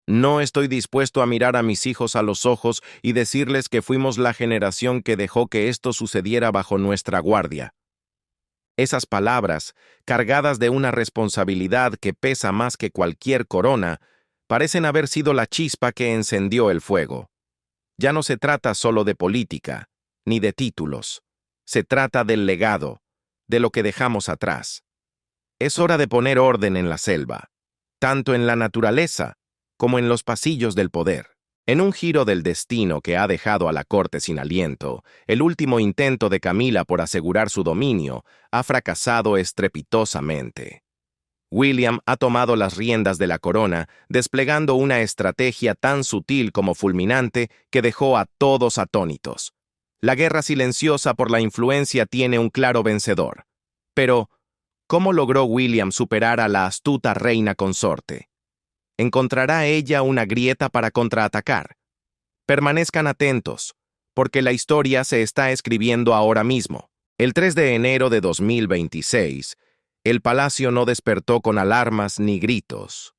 No estoy dispuesto a mirar a mis hijos a los ojos y decirles que fuimos la generación que dejó que esto sucediera bajo nuestra guardia. Esas palabras, cargadas de una responsabilidad que pesa más que cualquier corona, parecen haber sido la chispa que encendió el fuego. Ya no se trata solo de política, ni de títulos. Se trata del legado, de lo que dejamos atrás. Es hora de poner orden en la selva, tanto en la naturaleza como en los pasillos del poder. En un giro del destino que ha dejado a la corte sin aliento, el último intento de Camila por asegurar su dominio ha fracasado estrepitosamente. William ha tomado las riendas de la corona, desplegando una estrategia tan sutil como fulminante que dejó a todos atónitos. La guerra silenciosa por la influencia tiene un claro vencedor. Pero, ¿cómo logró William superar a la astuta reina consorte? ¿Encontrará ella una grieta para contraatacar? Permanezcan atentos, porque la historia se está escribiendo ahora mismo. El 3 de enero de 2026, el palacio no despertó con alarmas ni gritos.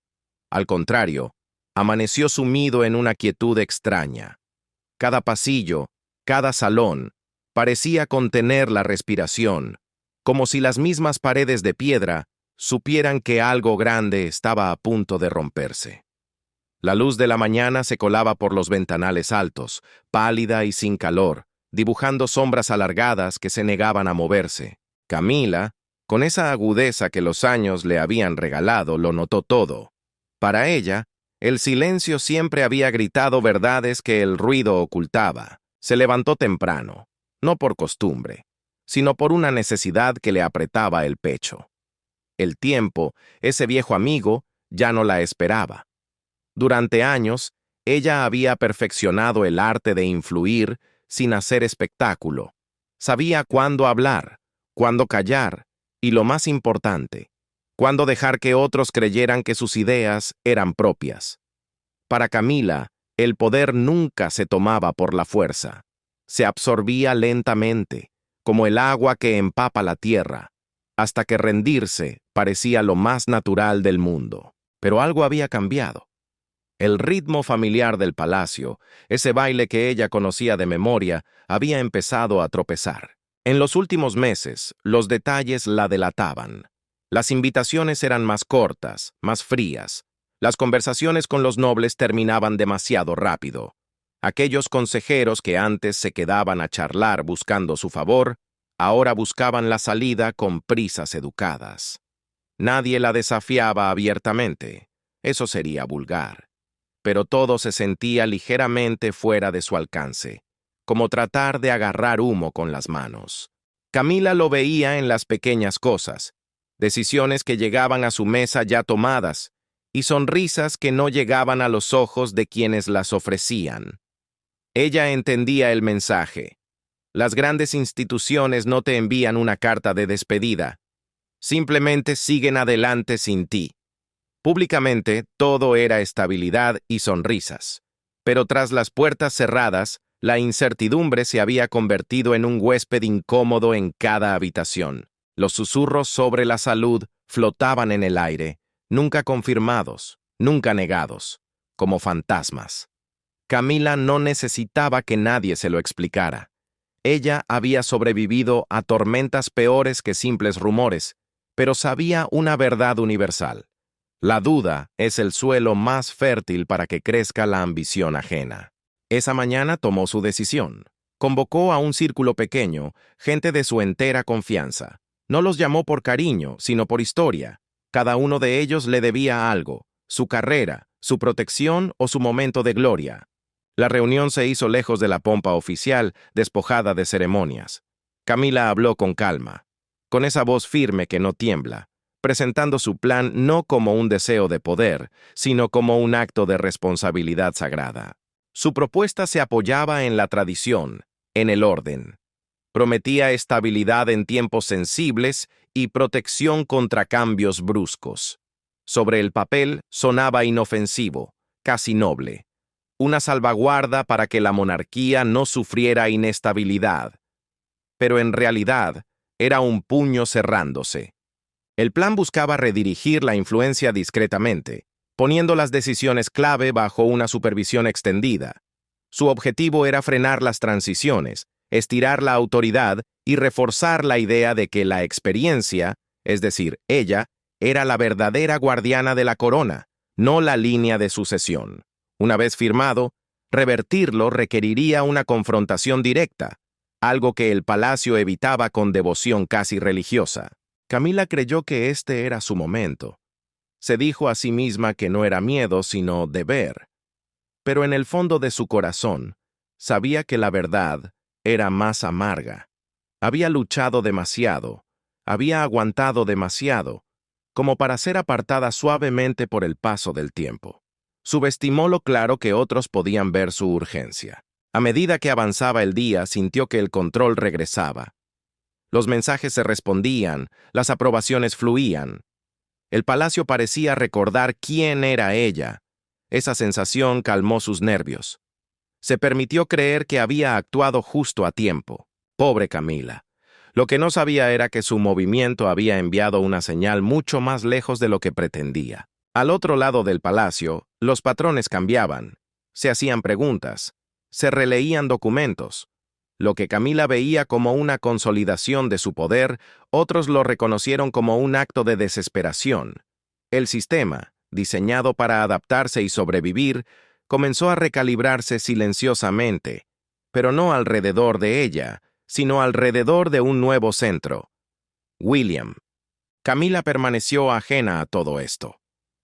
Al contrario, amaneció sumido en una quietud extraña. Cada pasillo, cada salón, parecía contener la respiración, como si las mismas paredes de piedra supieran que algo grande estaba a punto de romperse. La luz de la mañana se colaba por los ventanales altos, pálida y sin calor, dibujando sombras alargadas que se negaban a moverse. Camila, con esa agudeza que los años le habían regalado, lo notó todo. Para ella, el silencio siempre había gritado verdades que el ruido ocultaba. Se levantó temprano, no por costumbre, sino por una necesidad que le apretaba el pecho. El tiempo, ese viejo amigo, ya no la esperaba. Durante años, ella había perfeccionado el arte de influir sin hacer espectáculo. Sabía cuándo hablar, cuándo callar y, lo más importante, cuándo dejar que otros creyeran que sus ideas eran propias. Para Camila, el poder nunca se tomaba por la fuerza. Se absorbía lentamente, como el agua que empapa la tierra, hasta que rendirse parecía lo más natural del mundo. Pero algo había cambiado. El ritmo familiar del palacio, ese baile que ella conocía de memoria, había empezado a tropezar. En los últimos meses, los detalles la delataban. Las invitaciones eran más cortas, más frías. Las conversaciones con los nobles terminaban demasiado rápido. Aquellos consejeros que antes se quedaban a charlar buscando su favor, ahora buscaban la salida con prisas educadas. Nadie la desafiaba abiertamente. Eso sería vulgar. Pero todo se sentía ligeramente fuera de su alcance, como tratar de agarrar humo con las manos. Camila lo veía en las pequeñas cosas, decisiones que llegaban a su mesa ya tomadas, y sonrisas que no llegaban a los ojos de quienes las ofrecían. Ella entendía el mensaje. Las grandes instituciones no te envían una carta de despedida, simplemente siguen adelante sin ti. Públicamente, todo era estabilidad y sonrisas. Pero tras las puertas cerradas, la incertidumbre se había convertido en un huésped incómodo en cada habitación. Los susurros sobre la salud flotaban en el aire, nunca confirmados, nunca negados, como fantasmas. Camila no necesitaba que nadie se lo explicara. Ella había sobrevivido a tormentas peores que simples rumores, pero sabía una verdad universal. La duda es el suelo más fértil para que crezca la ambición ajena. Esa mañana tomó su decisión. Convocó a un círculo pequeño, gente de su entera confianza. No los llamó por cariño, sino por historia. Cada uno de ellos le debía algo, su carrera, su protección o su momento de gloria. La reunión se hizo lejos de la pompa oficial, despojada de ceremonias. Camila habló con calma, con esa voz firme que no tiembla, presentando su plan no como un deseo de poder, sino como un acto de responsabilidad sagrada. Su propuesta se apoyaba en la tradición, en el orden. Prometía estabilidad en tiempos sensibles y protección contra cambios bruscos. Sobre el papel sonaba inofensivo, casi noble. Una salvaguarda para que la monarquía no sufriera inestabilidad. Pero en realidad, era un puño cerrándose. El plan buscaba redirigir la influencia discretamente, poniendo las decisiones clave bajo una supervisión extendida. Su objetivo era frenar las transiciones, estirar la autoridad y reforzar la idea de que la experiencia, es decir, ella, era la verdadera guardiana de la corona, no la línea de sucesión. Una vez firmado, revertirlo requeriría una confrontación directa, algo que el palacio evitaba con devoción casi religiosa. Camila creyó que este era su momento. Se dijo a sí misma que no era miedo, sino deber. Pero en el fondo de su corazón, sabía que la verdad era más amarga. Había luchado demasiado, había aguantado demasiado, como para ser apartada suavemente por el paso del tiempo. Subestimó lo claro que otros podían ver su urgencia. A medida que avanzaba el día, sintió que el control regresaba. Los mensajes se respondían, las aprobaciones fluían. El palacio parecía recordar quién era ella. Esa sensación calmó sus nervios. Se permitió creer que había actuado justo a tiempo. Pobre Camila. Lo que no sabía era que su movimiento había enviado una señal mucho más lejos de lo que pretendía. Al otro lado del palacio, los patrones cambiaban. Se hacían preguntas. Se releían documentos. Lo que Camila veía como una consolidación de su poder, otros lo reconocieron como un acto de desesperación. El sistema, diseñado para adaptarse y sobrevivir, comenzó a recalibrarse silenciosamente, pero no alrededor de ella, sino alrededor de un nuevo centro: William. Camila permaneció ajena a todo esto.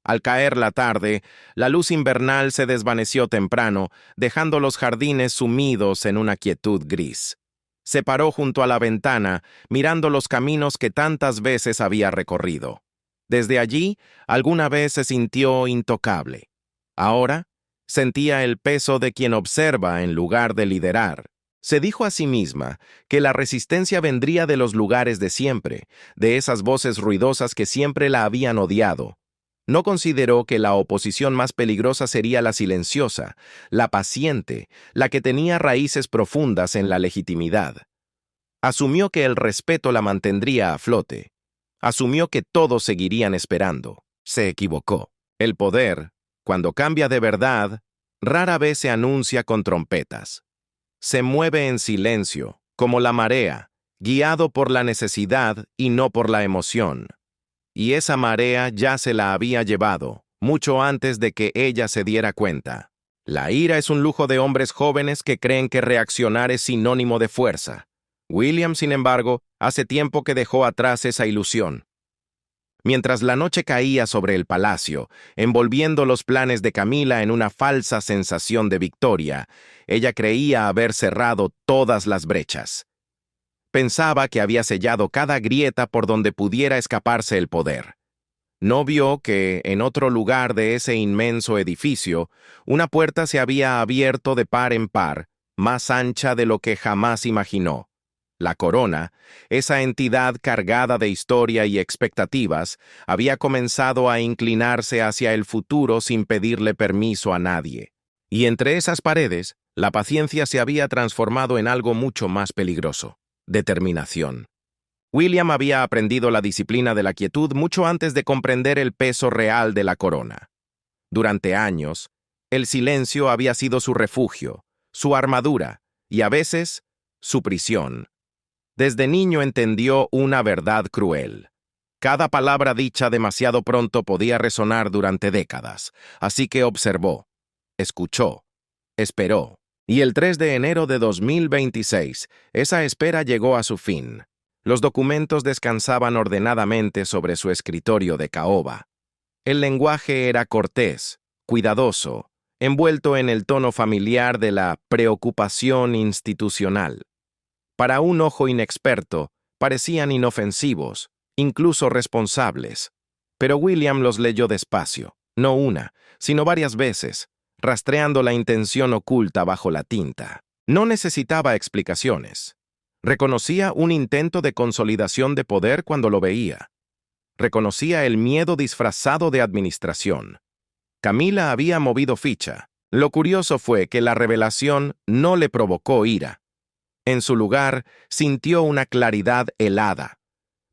Al caer la tarde, la luz invernal se desvaneció temprano, dejando los jardines sumidos en una quietud gris. Se paró junto a la ventana, mirando los caminos que tantas veces había recorrido. Desde allí, alguna vez se sintió intocable. Ahora, sentía el peso de quien observa en lugar de liderar. Se dijo a sí misma que la resistencia vendría de los lugares de siempre, de esas voces ruidosas que siempre la habían odiado. No consideró que la oposición más peligrosa sería la silenciosa, la paciente, la que tenía raíces profundas en la legitimidad. Asumió que el respeto la mantendría a flote. Asumió que todos seguirían esperando. Se equivocó. El poder, cuando cambia de verdad, rara vez se anuncia con trompetas. Se mueve en silencio, como la marea, guiado por la necesidad y no por la emoción. Y esa marea ya se la había llevado, mucho antes de que ella se diera cuenta. La ira es un lujo de hombres jóvenes que creen que reaccionar es sinónimo de fuerza. William, sin embargo, hace tiempo que dejó atrás esa ilusión. Mientras la noche caía sobre el palacio, envolviendo los planes de Camila en una falsa sensación de victoria, ella creía haber cerrado todas las brechas. Pensaba que había sellado cada grieta por donde pudiera escaparse el poder. No vio que, en otro lugar de ese inmenso edificio, una puerta se había abierto de par en par, más ancha de lo que jamás imaginó. La corona, esa entidad cargada de historia y expectativas, había comenzado a inclinarse hacia el futuro sin pedirle permiso a nadie. Y entre esas paredes, la paciencia se había transformado en algo mucho más peligroso: determinación. William había aprendido la disciplina de la quietud mucho antes de comprender el peso real de la corona. Durante años, el silencio había sido su refugio, su armadura y, a veces, su prisión. Desde niño entendió una verdad cruel. Cada palabra dicha demasiado pronto podía resonar durante décadas, así que observó, escuchó, esperó. Y el 3 de enero de 2026, esa espera llegó a su fin. Los documentos descansaban ordenadamente sobre su escritorio de caoba. El lenguaje era cortés, cuidadoso, envuelto en el tono familiar de la preocupación institucional. Para un ojo inexperto, parecían inofensivos, incluso responsables. Pero William los leyó despacio, no una, sino varias veces, rastreando la intención oculta bajo la tinta. No necesitaba explicaciones. Reconocía un intento de consolidación de poder cuando lo veía. Reconocía el miedo disfrazado de administración. Camila había movido ficha. Lo curioso fue que la revelación no le provocó ira. En su lugar, sintió una claridad helada.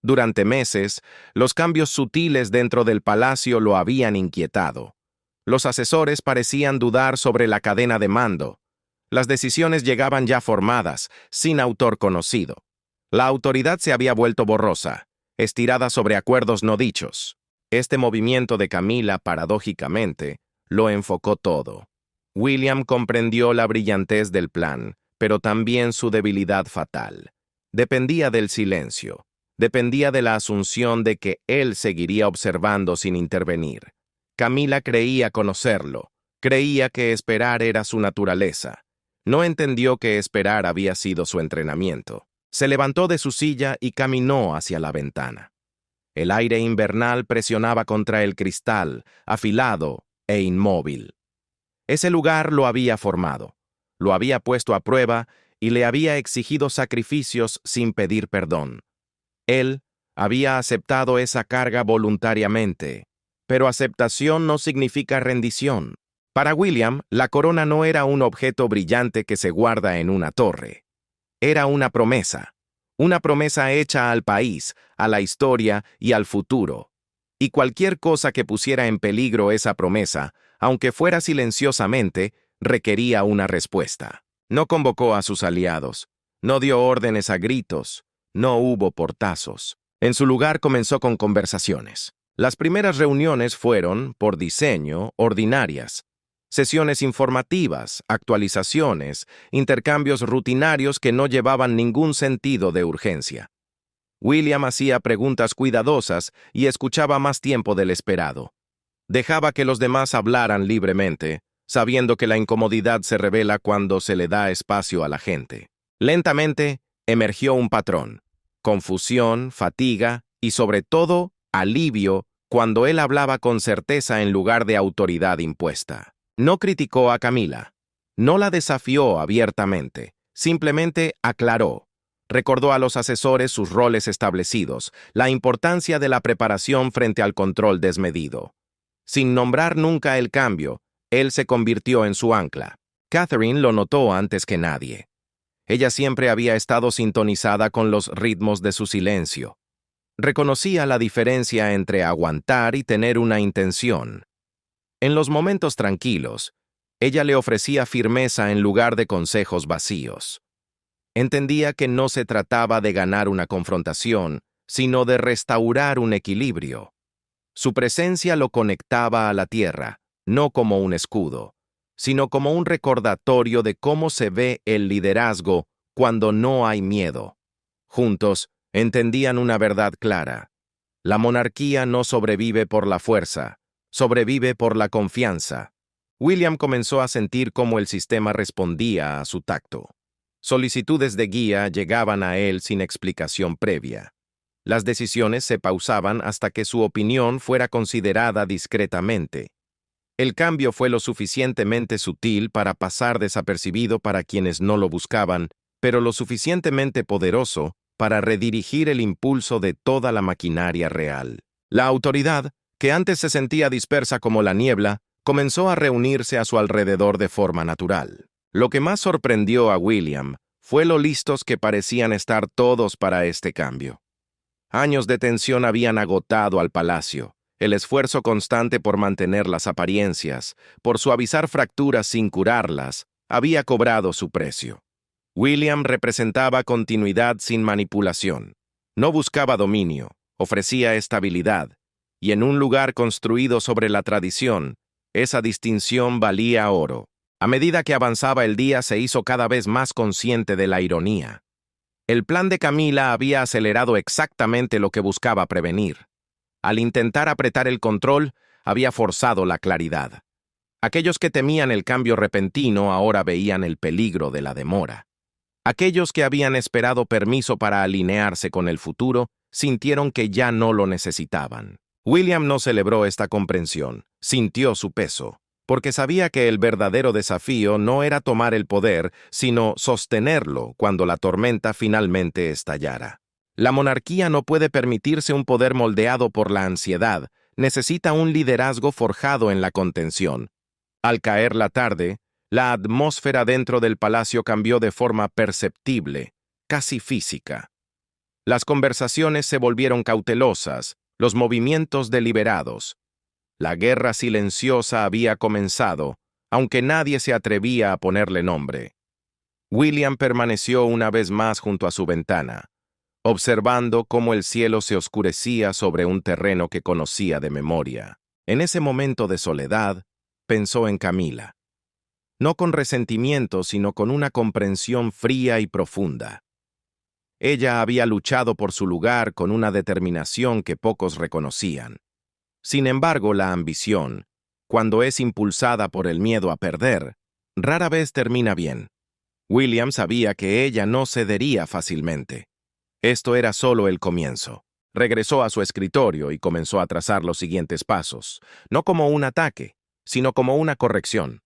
Durante meses, los cambios sutiles dentro del palacio lo habían inquietado. Los asesores parecían dudar sobre la cadena de mando. Las decisiones llegaban ya formadas, sin autor conocido. La autoridad se había vuelto borrosa, estirada sobre acuerdos no dichos. Este movimiento de Camila, paradójicamente, lo enfocó todo. William comprendió la brillantez del plan, pero también su debilidad fatal. Dependía del silencio. Dependía de la asunción de que él seguiría observando sin intervenir. Camila creía conocerlo. Creía que esperar era su naturaleza. No entendió que esperar había sido su entrenamiento. Se levantó de su silla y caminó hacia la ventana. El aire invernal presionaba contra el cristal, afilado e inmóvil. Ese lugar lo había formado, lo había puesto a prueba y le había exigido sacrificios sin pedir perdón. Él había aceptado esa carga voluntariamente, pero aceptación no significa rendición. Para William, la corona no era un objeto brillante que se guarda en una torre. Era una promesa hecha al país, a la historia y al futuro. Y cualquier cosa que pusiera en peligro esa promesa, aunque fuera silenciosamente, requería una respuesta. No convocó a sus aliados, no dio órdenes a gritos, no hubo portazos. En su lugar comenzó con conversaciones. Las primeras reuniones fueron, por diseño, ordinarias. Sesiones informativas, actualizaciones, intercambios rutinarios que no llevaban ningún sentido de urgencia. William hacía preguntas cuidadosas y escuchaba más tiempo del esperado. Dejaba que los demás hablaran libremente, sabiendo que la incomodidad se revela cuando se le da espacio a la gente. Lentamente, emergió un patrón: confusión, fatiga y, sobre todo, alivio cuando él hablaba con certeza en lugar de autoridad impuesta. No criticó a Camila, no la desafió abiertamente, simplemente aclaró. Recordó a los asesores sus roles establecidos, la importancia de la preparación frente al control desmedido. Sin nombrar nunca el cambio, él se convirtió en su ancla. Catherine lo notó antes que nadie. Ella siempre había estado sintonizada con los ritmos de su silencio. Reconocía la diferencia entre aguantar y tener una intención. En los momentos tranquilos, ella le ofrecía firmeza en lugar de consejos vacíos. Entendía que no se trataba de ganar una confrontación, sino de restaurar un equilibrio. Su presencia lo conectaba a la tierra, no como un escudo, sino como un recordatorio de cómo se ve el liderazgo cuando no hay miedo. Juntos, entendían una verdad clara: la monarquía no sobrevive por la fuerza, sobrevive por la confianza. William comenzó a sentir cómo el sistema respondía a su tacto. Solicitudes de guía llegaban a él sin explicación previa. Las decisiones se pausaban hasta que su opinión fuera considerada discretamente. El cambio fue lo suficientemente sutil para pasar desapercibido para quienes no lo buscaban, pero lo suficientemente poderoso para redirigir el impulso de toda la maquinaria real. La autoridad, que antes se sentía dispersa como la niebla, comenzó a reunirse a su alrededor de forma natural. Lo que más sorprendió a William fue lo listos que parecían estar todos para este cambio. Años de tensión habían agotado al palacio. El esfuerzo constante por mantener las apariencias, por suavizar fracturas sin curarlas, había cobrado su precio. William representaba continuidad sin manipulación. No buscaba dominio, ofrecía estabilidad, y en un lugar construido sobre la tradición, esa distinción valía oro. A medida que avanzaba el día, se hizo cada vez más consciente de la ironía. El plan de Camila había acelerado exactamente lo que buscaba prevenir. Al intentar apretar el control, había forzado la claridad. Aquellos que temían el cambio repentino ahora veían el peligro de la demora. Aquellos que habían esperado permiso para alinearse con el futuro sintieron que ya no lo necesitaban. William no celebró esta comprensión, sintió su peso, porque sabía que el verdadero desafío no era tomar el poder, sino sostenerlo cuando la tormenta finalmente estallara. La monarquía no puede permitirse un poder moldeado por la ansiedad, necesita un liderazgo forjado en la contención. Al caer la tarde, la atmósfera dentro del palacio cambió de forma perceptible, casi física. Las conversaciones se volvieron cautelosas, los movimientos deliberados. La guerra silenciosa había comenzado, aunque nadie se atrevía a ponerle nombre. William permaneció una vez más junto a su ventana, observando cómo el cielo se oscurecía sobre un terreno que conocía de memoria. En ese momento de soledad, pensó en Camila. No con resentimiento, sino con una comprensión fría y profunda. Ella había luchado por su lugar con una determinación que pocos reconocían. Sin embargo, la ambición, cuando es impulsada por el miedo a perder, rara vez termina bien. William sabía que ella no cedería fácilmente. Esto era solo el comienzo. Regresó a su escritorio y comenzó a trazar los siguientes pasos, no como un ataque, sino como una corrección.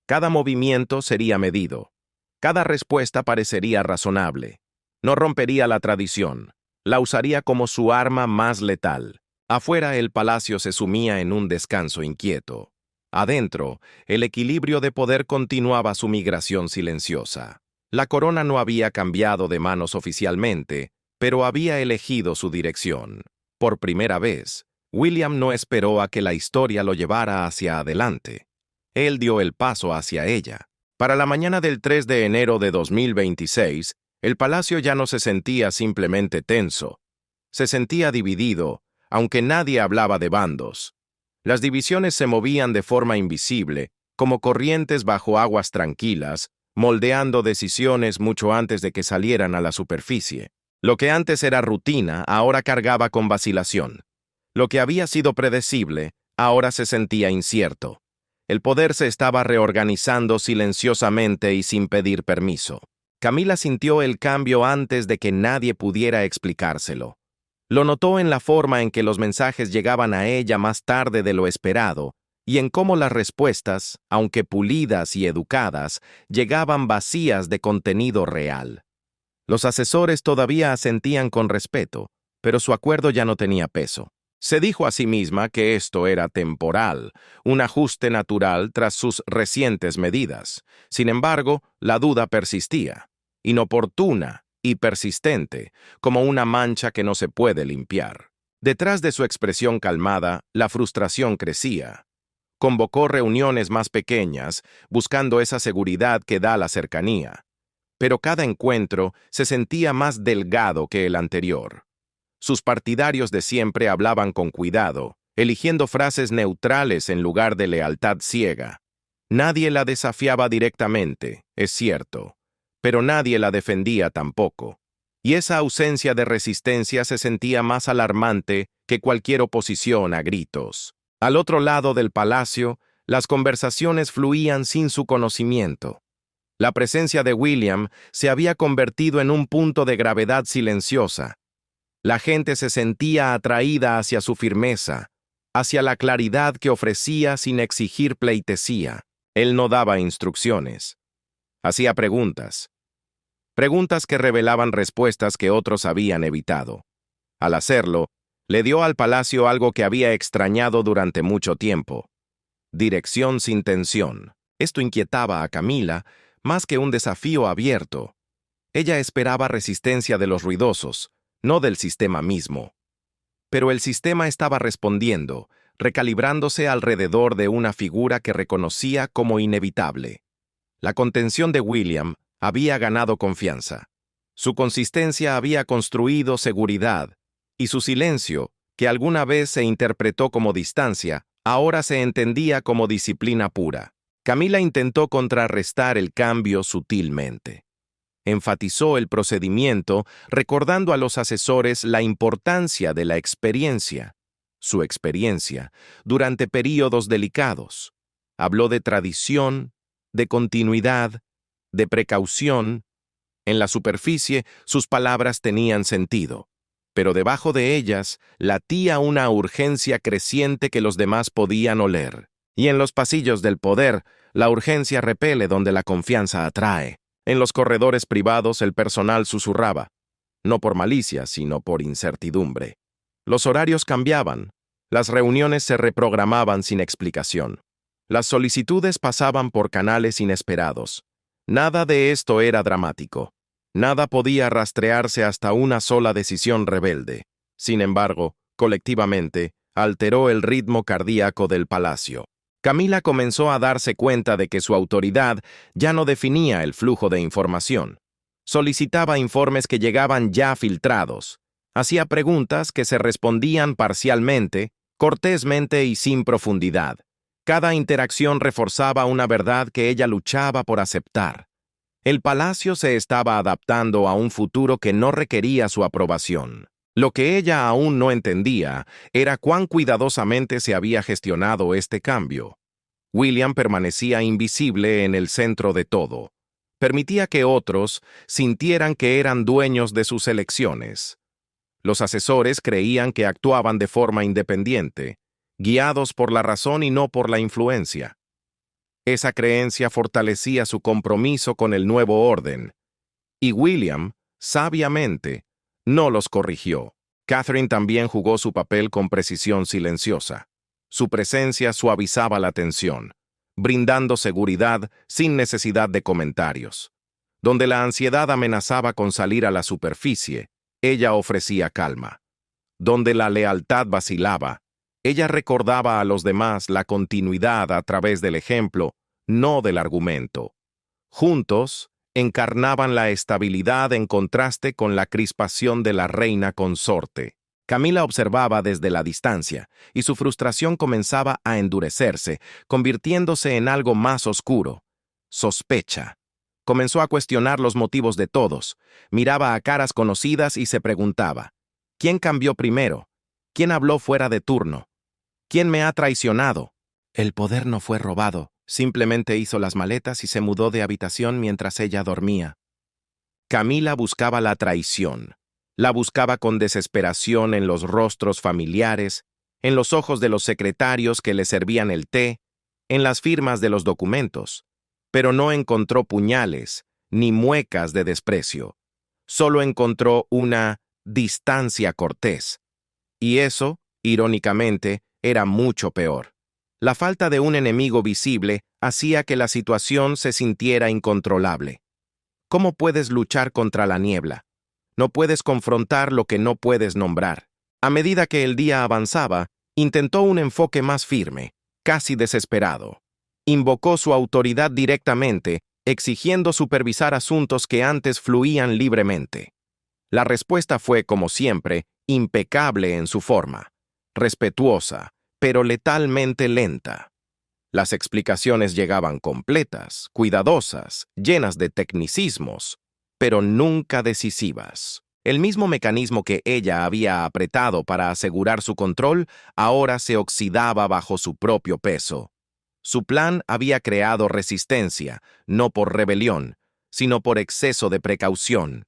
Cada movimiento sería medido. Cada respuesta parecería razonable. No rompería la tradición. La usaría como su arma más letal. Afuera el palacio se sumía en un descanso inquieto. Adentro, el equilibrio de poder continuaba su migración silenciosa. La corona no había cambiado de manos oficialmente, pero había elegido su dirección. Por primera vez, William no esperó a que la historia lo llevara hacia adelante. Él dio el paso hacia ella. Para la mañana del 3 de enero de 2026, el palacio ya no se sentía simplemente tenso. Se sentía dividido, aunque nadie hablaba de bandos. Las divisiones se movían de forma invisible, como corrientes bajo aguas tranquilas, moldeando decisiones mucho antes de que salieran a la superficie. Lo que antes era rutina, ahora cargaba con vacilación. Lo que había sido predecible, ahora se sentía incierto. El poder se estaba reorganizando silenciosamente y sin pedir permiso. Camila sintió el cambio antes de que nadie pudiera explicárselo. Lo notó en la forma en que los mensajes llegaban a ella más tarde de lo esperado, y en cómo las respuestas, aunque pulidas y educadas, llegaban vacías de contenido real. Los asesores todavía asentían con respeto, pero su acuerdo ya no tenía peso. Se dijo a sí misma que esto era temporal, un ajuste natural tras sus recientes medidas. Sin embargo, la duda persistía, inoportuna y persistente, como una mancha que no se puede limpiar. Detrás de su expresión calmada, la frustración crecía. Convocó reuniones más pequeñas, buscando esa seguridad que da la cercanía. Pero cada encuentro se sentía más delgado que el anterior. Sus partidarios de siempre hablaban con cuidado, eligiendo frases neutrales en lugar de lealtad ciega. Nadie la desafiaba directamente, es cierto, pero nadie la defendía tampoco. Y esa ausencia de resistencia se sentía más alarmante que cualquier oposición a gritos. Al otro lado del palacio, las conversaciones fluían sin su conocimiento. La presencia de William se había convertido en un punto de gravedad silenciosa. La gente se sentía atraída hacia su firmeza, hacia la claridad que ofrecía sin exigir pleitesía. Él no daba instrucciones. Hacía preguntas. Preguntas que revelaban respuestas que otros habían evitado. Al hacerlo, le dio al palacio algo que había extrañado durante mucho tiempo. Dirección sin tensión. Esto inquietaba a Camila más que un desafío abierto. Ella esperaba resistencia de los ruidosos, no del sistema mismo. Pero el sistema estaba respondiendo, recalibrándose alrededor de una figura que reconocía como inevitable. La contención de William había ganado confianza. Su consistencia había construido seguridad, y su silencio, que alguna vez se interpretó como distancia, ahora se entendía como disciplina pura. Camila intentó contrarrestar el cambio sutilmente. Enfatizó el procedimiento, recordando a los asesores la importancia de la experiencia, su experiencia, durante períodos delicados. Habló de tradición, de continuidad, de precaución. En la superficie, sus palabras tenían sentido, pero debajo de ellas latía una urgencia creciente que los demás podían oler. Y en los pasillos del poder, la urgencia repele donde la confianza atrae. En los corredores privados el personal susurraba, no por malicia, sino por incertidumbre. Los horarios cambiaban, las reuniones se reprogramaban sin explicación. Las solicitudes pasaban por canales inesperados. Nada de esto era dramático. Nada podía rastrearse hasta una sola decisión rebelde. Sin embargo, colectivamente, alteró el ritmo cardíaco del palacio. Camila comenzó a darse cuenta de que su autoridad ya no definía el flujo de información. Solicitaba informes que llegaban ya filtrados. Hacía preguntas que se respondían parcialmente, cortésmente y sin profundidad. Cada interacción reforzaba una verdad que ella luchaba por aceptar. El palacio se estaba adaptando a un futuro que no requería su aprobación. Lo que ella aún no entendía era cuán cuidadosamente se había gestionado este cambio. William permanecía invisible en el centro de todo. Permitía que otros sintieran que eran dueños de sus elecciones. Los asesores creían que actuaban de forma independiente, guiados por la razón y no por la influencia. Esa creencia fortalecía su compromiso con el nuevo orden, y William, sabiamente, no los corrigió. Catherine también jugó su papel con precisión silenciosa. Su presencia suavizaba la tensión, brindando seguridad sin necesidad de comentarios. Donde la ansiedad amenazaba con salir a la superficie, ella ofrecía calma. Donde la lealtad vacilaba, ella recordaba a los demás la continuidad a través del ejemplo, no del argumento. Juntos, encarnaban la estabilidad en contraste con la crispación de la reina consorte. Camila observaba desde la distancia, y su frustración comenzaba a endurecerse, convirtiéndose en algo más oscuro. Sospecha. Comenzó a cuestionar los motivos de todos, miraba a caras conocidas y se preguntaba, ¿quién cambió primero? ¿Quién habló fuera de turno? ¿Quién me ha traicionado? El poder no fue robado, simplemente hizo las maletas y se mudó de habitación mientras ella dormía. Camila buscaba la traición. La buscaba con desesperación en los rostros familiares, en los ojos de los secretarios que le servían el té, en las firmas de los documentos. Pero no encontró puñales, ni muecas de desprecio. Solo encontró una distancia cortés. Y eso, irónicamente, era mucho peor. La falta de un enemigo visible hacía que la situación se sintiera incontrolable. ¿Cómo puedes luchar contra la niebla? No puedes confrontar lo que no puedes nombrar. A medida que el día avanzaba, intentó un enfoque más firme, casi desesperado. Invocó su autoridad directamente, exigiendo supervisar asuntos que antes fluían libremente. La respuesta fue, como siempre, impecable en su forma, respetuosa, pero letalmente lenta. Las explicaciones llegaban completas, cuidadosas, llenas de tecnicismos, pero nunca decisivas. El mismo mecanismo que ella había apretado para asegurar su control, ahora se oxidaba bajo su propio peso. Su plan había creado resistencia, no por rebelión, sino por exceso de precaución.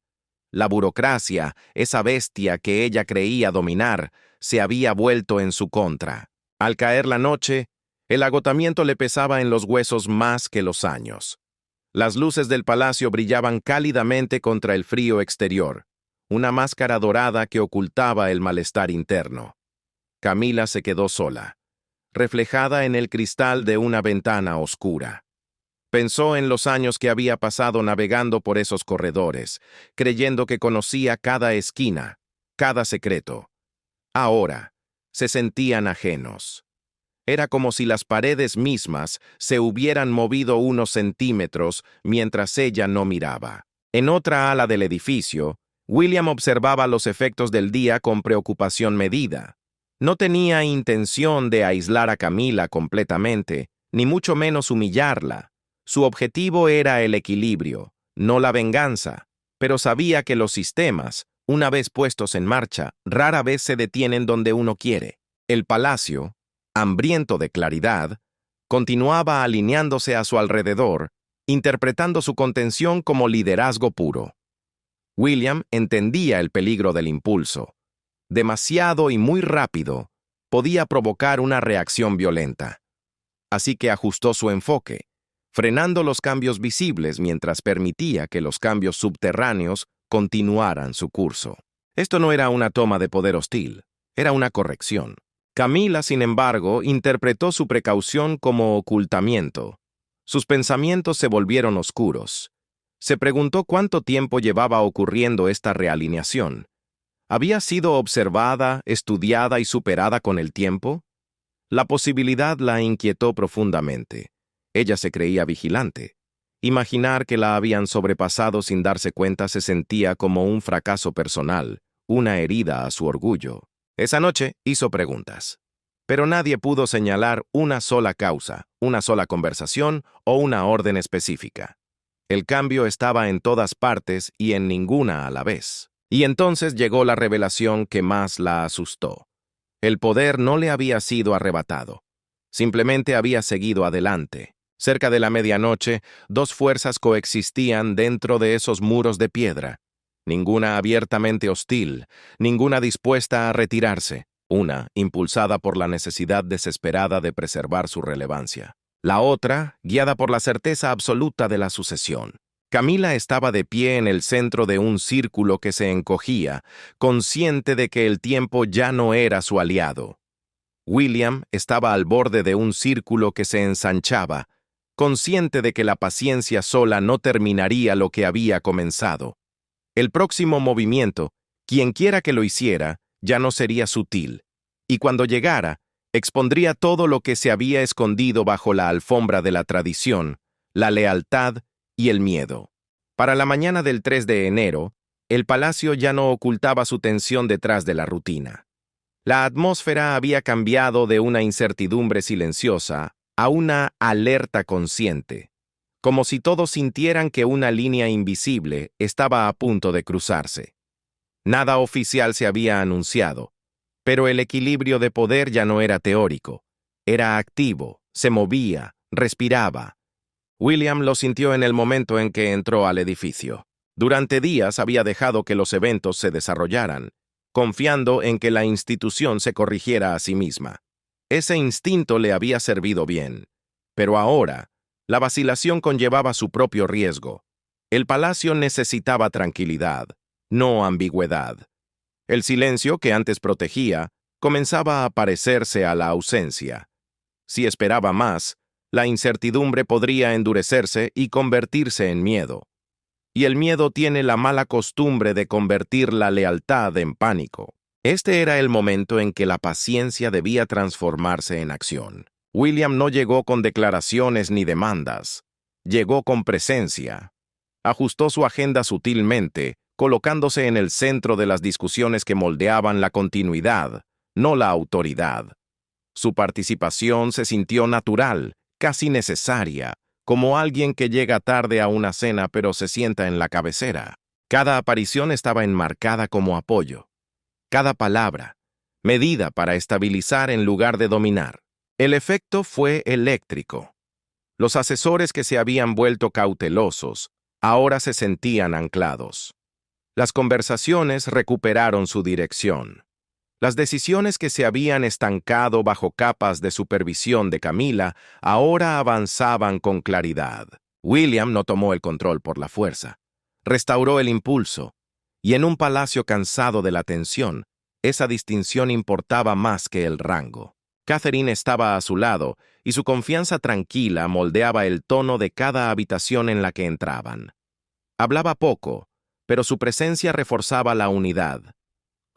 La burocracia, esa bestia que ella creía dominar, se había vuelto en su contra. Al caer la noche, el agotamiento le pesaba en los huesos más que los años. Las luces del palacio brillaban cálidamente contra el frío exterior, una máscara dorada que ocultaba el malestar interno. Camila se quedó sola, reflejada en el cristal de una ventana oscura. Pensó en los años que había pasado navegando por esos corredores, creyendo que conocía cada esquina, cada secreto. Ahora, se sentían ajenos. Era como si las paredes mismas se hubieran movido unos centímetros mientras ella no miraba. En otra ala del edificio, William observaba los efectos del día con preocupación medida. No tenía intención de aislar a Camila completamente, ni mucho menos humillarla. Su objetivo era el equilibrio, no la venganza, pero sabía que los sistemas, una vez puestos en marcha, rara vez se detienen donde uno quiere. El palacio, hambriento de claridad, continuaba alineándose a su alrededor, interpretando su contención como liderazgo puro. William entendía el peligro del impulso. Demasiado y muy rápido, podía provocar una reacción violenta. Así que ajustó su enfoque, frenando los cambios visibles mientras permitía que los cambios subterráneos continuaran su curso. Esto no era una toma de poder hostil, era una corrección. Camila, sin embargo, interpretó su precaución como ocultamiento. Sus pensamientos se volvieron oscuros. Se preguntó cuánto tiempo llevaba ocurriendo esta realineación. ¿Había sido observada, estudiada y superada con el tiempo? La posibilidad la inquietó profundamente. Ella se creía vigilante. Imaginar que la habían sobrepasado sin darse cuenta se sentía como un fracaso personal, una herida a su orgullo. Esa noche hizo preguntas, pero nadie pudo señalar una sola causa, una sola conversación o una orden específica. El cambio estaba en todas partes y en ninguna a la vez. Y entonces llegó la revelación que más la asustó. El poder no le había sido arrebatado. Simplemente había seguido adelante. Cerca de la medianoche, dos fuerzas coexistían dentro de esos muros de piedra. Ninguna abiertamente hostil, ninguna dispuesta a retirarse. Una, impulsada por la necesidad desesperada de preservar su relevancia. La otra, guiada por la certeza absoluta de la sucesión. Camila estaba de pie en el centro de un círculo que se encogía, consciente de que el tiempo ya no era su aliado. William estaba al borde de un círculo que se ensanchaba, consciente de que la paciencia sola no terminaría lo que había comenzado. El próximo movimiento, quienquiera que lo hiciera, ya no sería sutil, y cuando llegara, expondría todo lo que se había escondido bajo la alfombra de la tradición, la lealtad y el miedo. Para la mañana del 3 de enero, el palacio ya no ocultaba su tensión detrás de la rutina. La atmósfera había cambiado de una incertidumbre silenciosa a una alerta consciente, como si todos sintieran que una línea invisible estaba a punto de cruzarse. Nada oficial se había anunciado, pero el equilibrio de poder ya no era teórico, era activo, se movía, respiraba. William lo sintió en el momento en que entró al edificio. Durante días había dejado que los eventos se desarrollaran, confiando en que la institución se corrigiera a sí misma. Ese instinto le había servido bien, pero ahora, la vacilación conllevaba su propio riesgo. El palacio necesitaba tranquilidad, no ambigüedad. El silencio que antes protegía comenzaba a parecerse a la ausencia. Si esperaba más, la incertidumbre podría endurecerse y convertirse en miedo. Y el miedo tiene la mala costumbre de convertir la lealtad en pánico. Este era el momento en que la paciencia debía transformarse en acción. William no llegó con declaraciones ni demandas. Llegó con presencia. Ajustó su agenda sutilmente, colocándose en el centro de las discusiones que moldeaban la continuidad, no la autoridad. Su participación se sintió natural, casi necesaria, como alguien que llega tarde a una cena pero se sienta en la cabecera. Cada aparición estaba enmarcada como apoyo. Cada palabra, medida para estabilizar en lugar de dominar. El efecto fue eléctrico. Los asesores que se habían vuelto cautelosos, ahora se sentían anclados. Las conversaciones recuperaron su dirección. Las decisiones que se habían estancado bajo capas de supervisión de Camila ahora avanzaban con claridad. William no tomó el control por la fuerza. Restauró el impulso, y en un palacio cansado de la tensión, esa distinción importaba más que el rango. Catherine estaba a su lado, y su confianza tranquila moldeaba el tono de cada habitación en la que entraban. Hablaba poco, pero su presencia reforzaba la unidad.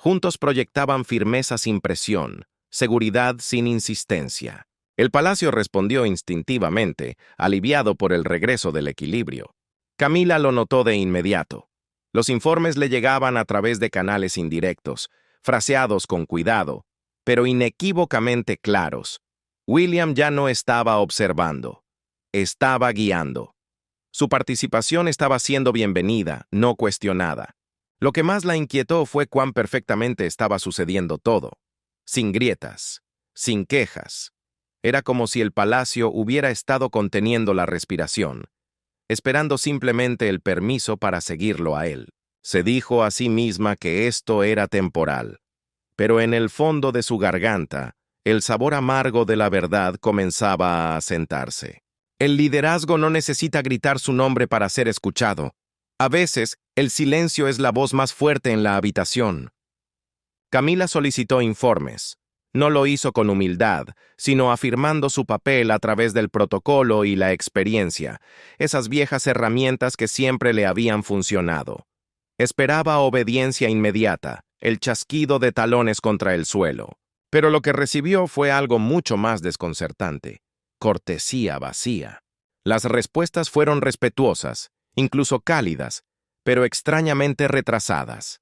Juntos proyectaban firmeza sin presión, seguridad sin insistencia. El palacio respondió instintivamente, aliviado por el regreso del equilibrio. Camila lo notó de inmediato. Los informes le llegaban a través de canales indirectos, fraseados con cuidado, pero inequívocamente claros. William ya no estaba observando, estaba guiando. Su participación estaba siendo bienvenida, no cuestionada. Lo que más la inquietó fue cuán perfectamente estaba sucediendo todo, sin grietas, sin quejas. Era como si el palacio hubiera estado conteniendo la respiración, esperando simplemente el permiso para seguirlo a él. Se dijo a sí misma que esto era temporal, pero en el fondo de su garganta, el sabor amargo de la verdad comenzaba a asentarse. El liderazgo no necesita gritar su nombre para ser escuchado. A veces, el silencio es la voz más fuerte en la habitación. Camila solicitó informes. No lo hizo con humildad, sino afirmando su papel a través del protocolo y la experiencia, esas viejas herramientas que siempre le habían funcionado. Esperaba obediencia inmediata, el chasquido de talones contra el suelo. Pero lo que recibió fue algo mucho más desconcertante: cortesía vacía. Las respuestas fueron respetuosas, incluso cálidas, pero extrañamente retrasadas.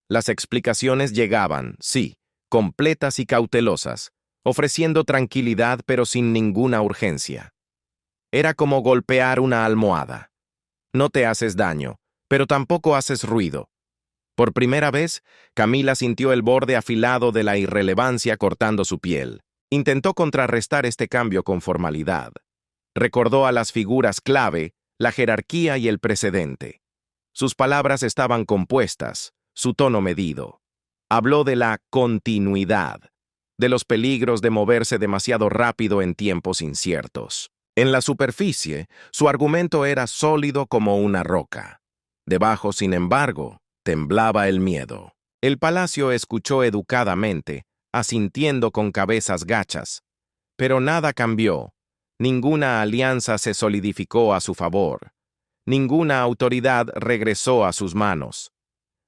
Las explicaciones llegaban, sí, completas y cautelosas, ofreciendo tranquilidad pero sin ninguna urgencia. Era como golpear una almohada. No te haces daño, pero tampoco haces ruido. Por primera vez, Camila sintió el borde afilado de la irrelevancia cortando su piel. Intentó contrarrestar este cambio con formalidad. Recordó a las figuras clave, la jerarquía y el precedente. Sus palabras estaban compuestas, su tono medido. Habló de la continuidad, de los peligros de moverse demasiado rápido en tiempos inciertos. En la superficie, su argumento era sólido como una roca. Debajo, sin embargo, temblaba el miedo. El palacio escuchó educadamente, asintiendo con cabezas gachas. Pero nada cambió. Ninguna alianza se solidificó a su favor. Ninguna autoridad regresó a sus manos.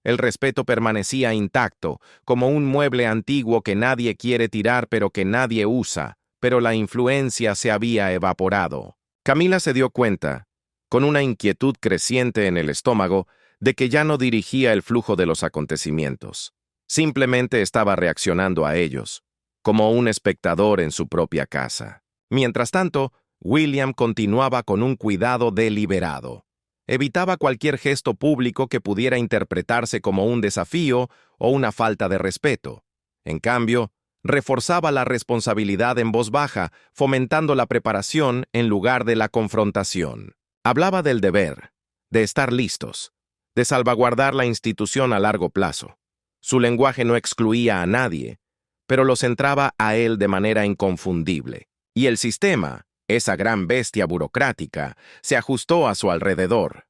El respeto permanecía intacto, como un mueble antiguo que nadie quiere tirar pero que nadie usa, pero la influencia se había evaporado. Camila se dio cuenta, con una inquietud creciente en el estómago, de que ya no dirigía el flujo de los acontecimientos. Simplemente estaba reaccionando a ellos, como un espectador en su propia casa. Mientras tanto, William continuaba con un cuidado deliberado. Evitaba cualquier gesto público que pudiera interpretarse como un desafío o una falta de respeto. En cambio, reforzaba la responsabilidad en voz baja, fomentando la preparación en lugar de la confrontación. Hablaba del deber, de estar listos, de salvaguardar la institución a largo plazo. Su lenguaje no excluía a nadie, pero lo centraba a él de manera inconfundible. Y el sistema, esa gran bestia burocrática, se ajustó a su alrededor.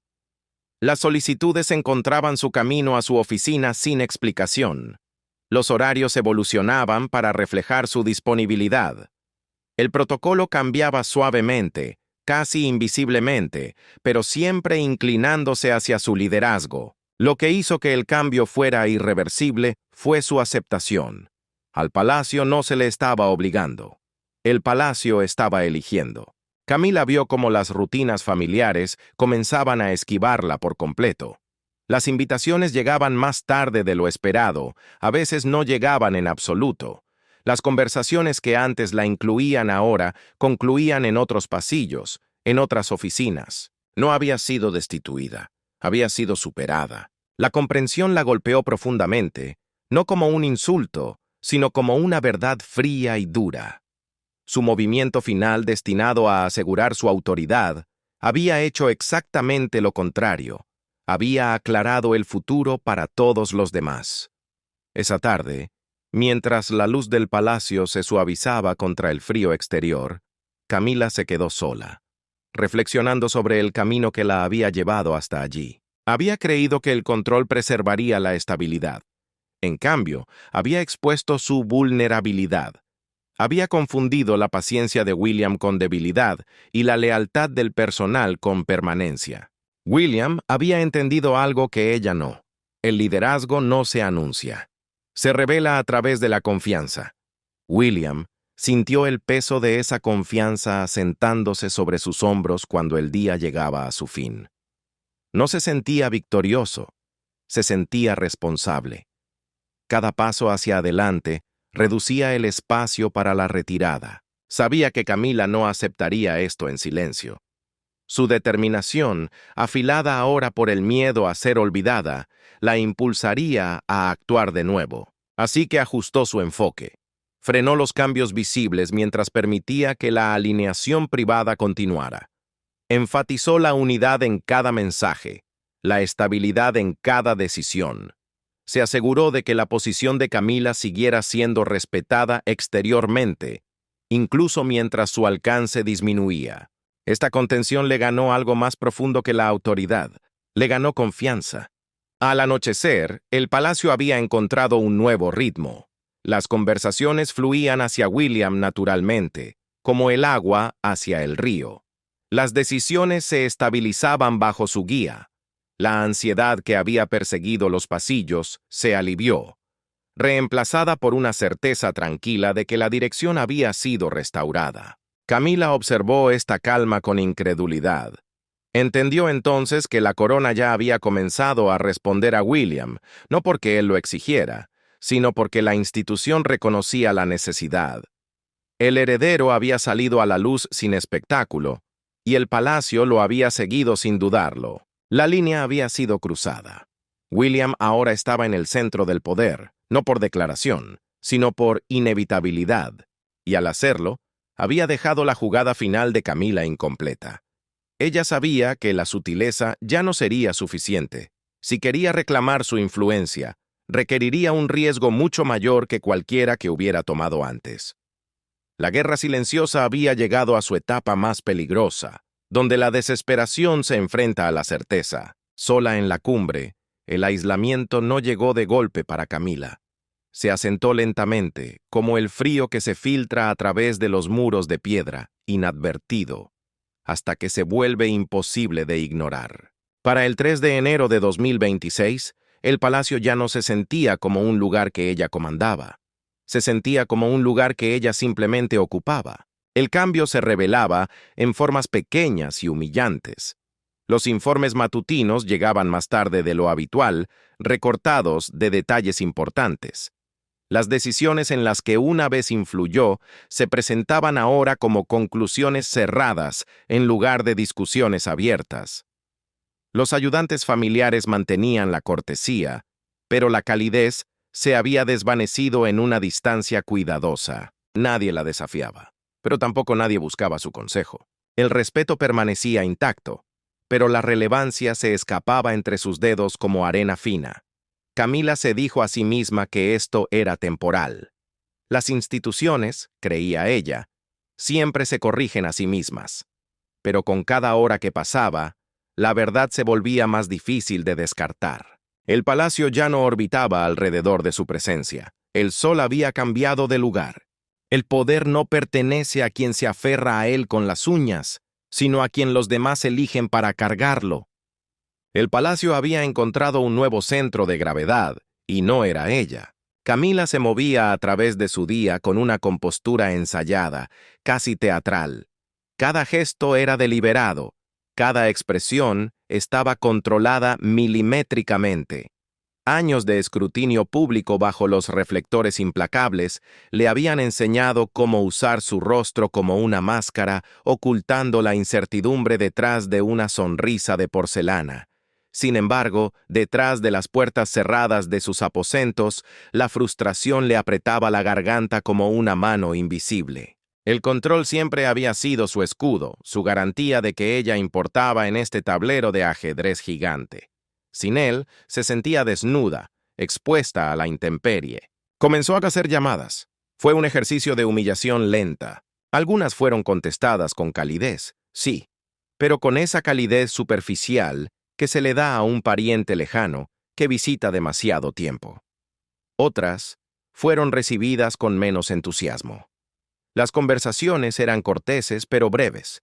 Las solicitudes encontraban su camino a su oficina sin explicación. Los horarios evolucionaban para reflejar su disponibilidad. El protocolo cambiaba suavemente, casi invisiblemente, pero siempre inclinándose hacia su liderazgo. Lo que hizo que el cambio fuera irreversible fue su aceptación. Al palacio no se le estaba obligando. El palacio estaba eligiendo. Camila vio cómo las rutinas familiares comenzaban a esquivarla por completo. Las invitaciones llegaban más tarde de lo esperado, a veces no llegaban en absoluto. Las conversaciones que antes la incluían ahora concluían en otros pasillos, en otras oficinas. No había sido destituida, había sido superada. La comprensión la golpeó profundamente, no como un insulto, sino como una verdad fría y dura. Su movimiento final, destinado a asegurar su autoridad, había hecho exactamente lo contrario. Había aclarado el futuro para todos los demás. Esa tarde, mientras la luz del palacio se suavizaba contra el frío exterior, Camila se quedó sola, reflexionando sobre el camino que la había llevado hasta allí. Había creído que el control preservaría la estabilidad. En cambio, había expuesto su vulnerabilidad. Había confundido la paciencia de William con debilidad y la lealtad del personal con permanencia. William había entendido algo que ella no. El liderazgo no se anuncia. Se revela a través de la confianza. William sintió el peso de esa confianza asentándose sobre sus hombros cuando el día llegaba a su fin. No se sentía victorioso, se sentía responsable. Cada paso hacia adelante reducía el espacio para la retirada. Sabía que Camila no aceptaría esto en silencio. Su determinación, afilada ahora por el miedo a ser olvidada, la impulsaría a actuar de nuevo. Así que ajustó su enfoque. Frenó los cambios visibles mientras permitía que la alineación privada continuara. Enfatizó la unidad en cada mensaje, la estabilidad en cada decisión. Se aseguró de que la posición de Camila siguiera siendo respetada exteriormente, incluso mientras su alcance disminuía. Esta contención le ganó algo más profundo que la autoridad, le ganó confianza. Al anochecer, el palacio había encontrado un nuevo ritmo. Las conversaciones fluían hacia William naturalmente, como el agua hacia el río. Las decisiones se estabilizaban bajo su guía. La ansiedad que había perseguido los pasillos se alivió, reemplazada por una certeza tranquila de que la dirección había sido restaurada. Camila observó esta calma con incredulidad. Entendió entonces que la corona ya había comenzado a responder a William, no porque él lo exigiera, sino porque la institución reconocía la necesidad. El heredero había salido a la luz sin espectáculo, y el palacio lo había seguido sin dudarlo. La línea había sido cruzada. William ahora estaba en el centro del poder, no por declaración, sino por inevitabilidad, y al hacerlo, había dejado la jugada final de Camila incompleta. Ella sabía que la sutileza ya no sería suficiente. Si quería reclamar su influencia, requeriría un riesgo mucho mayor que cualquiera que hubiera tomado antes. La guerra silenciosa había llegado a su etapa más peligrosa, donde la desesperación se enfrenta a la certeza. Sola en la cumbre, el aislamiento no llegó de golpe para Camila. Se asentó lentamente, como el frío que se filtra a través de los muros de piedra, inadvertido, hasta que se vuelve imposible de ignorar. Para el 3 de enero de 2026, el palacio ya no se sentía como un lugar que ella comandaba. Se sentía como un lugar que ella simplemente ocupaba. El cambio se revelaba en formas pequeñas y humillantes. Los informes matutinos llegaban más tarde de lo habitual, recortados de detalles importantes. Las decisiones en las que una vez influyó se presentaban ahora como conclusiones cerradas en lugar de discusiones abiertas. Los ayudantes familiares mantenían la cortesía, pero la calidez se había desvanecido en una distancia cuidadosa. Nadie la desafiaba, pero tampoco nadie buscaba su consejo. El respeto permanecía intacto, pero la relevancia se escapaba entre sus dedos como arena fina. Camila se dijo a sí misma que esto era temporal. Las instituciones, creía ella, siempre se corrigen a sí mismas. Pero con cada hora que pasaba, la verdad se volvía más difícil de descartar. El palacio ya no orbitaba alrededor de su presencia. El sol había cambiado de lugar. El poder no pertenece a quien se aferra a él con las uñas, sino a quien los demás eligen para cargarlo. El palacio había encontrado un nuevo centro de gravedad, y no era ella. Camila se movía a través de su día con una compostura ensayada, casi teatral. Cada gesto era deliberado, cada expresión estaba controlada milimétricamente. Años de escrutinio público bajo los reflectores implacables le habían enseñado cómo usar su rostro como una máscara, ocultando la incertidumbre detrás de una sonrisa de porcelana. Sin embargo, detrás de las puertas cerradas de sus aposentos, la frustración le apretaba la garganta como una mano invisible. El control siempre había sido su escudo, su garantía de que ella importaba en este tablero de ajedrez gigante. Sin él, se sentía desnuda, expuesta a la intemperie. Comenzó a hacer llamadas. Fue un ejercicio de humillación lenta. Algunas fueron contestadas con calidez, sí, pero con esa calidez superficial que se le da a un pariente lejano que visita demasiado tiempo. Otras fueron recibidas con menos entusiasmo. Las conversaciones eran corteses pero breves,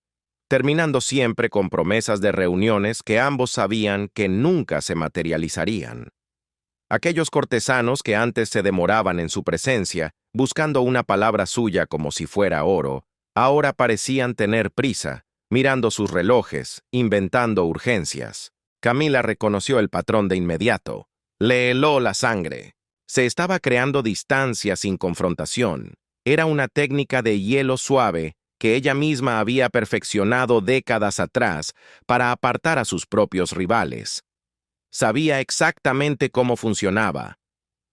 terminando siempre con promesas de reuniones que ambos sabían que nunca se materializarían. Aquellos cortesanos que antes se demoraban en su presencia, buscando una palabra suya como si fuera oro, ahora parecían tener prisa, mirando sus relojes, inventando urgencias. Camila reconoció el patrón de inmediato. Le heló la sangre. Se estaba creando distancia sin confrontación. Era una técnica de hielo suave que ella misma había perfeccionado décadas atrás para apartar a sus propios rivales. Sabía exactamente cómo funcionaba.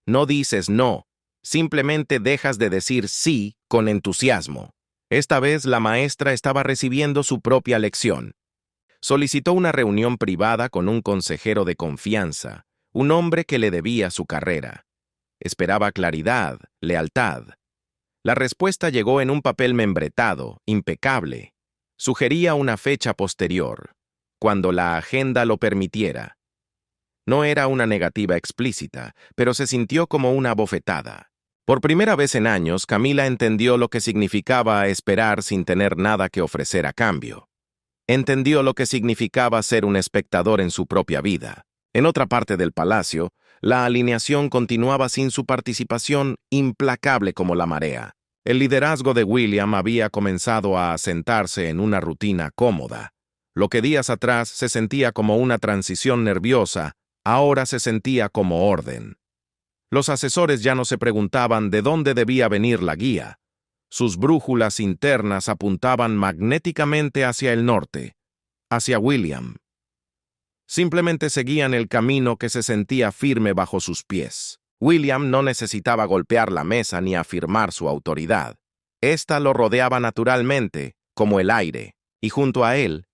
No dices no, simplemente dejas de decir sí con entusiasmo. Esta vez la maestra estaba recibiendo su propia lección. Solicitó una reunión privada con un consejero de confianza, un hombre que le debía su carrera. Esperaba claridad, lealtad. La respuesta llegó en un papel membretado, impecable. Sugería una fecha posterior, cuando la agenda lo permitiera. No era una negativa explícita, pero se sintió como una bofetada. Por primera vez en años, Camila entendió lo que significaba esperar sin tener nada que ofrecer a cambio. Entendió lo que significaba ser un espectador en su propia vida. En otra parte del palacio, la alineación continuaba sin su participación, implacable como la marea. El liderazgo de William había comenzado a asentarse en una rutina cómoda. Lo que días atrás se sentía como una transición nerviosa, ahora se sentía como orden. Los asesores ya no se preguntaban de dónde debía venir la guía. Sus brújulas internas apuntaban magnéticamente hacia el norte, hacia William. Simplemente seguían el camino que se sentía firme bajo sus pies. William no necesitaba golpear la mesa ni afirmar su autoridad. Esta lo rodeaba naturalmente, como el aire, y junto a él,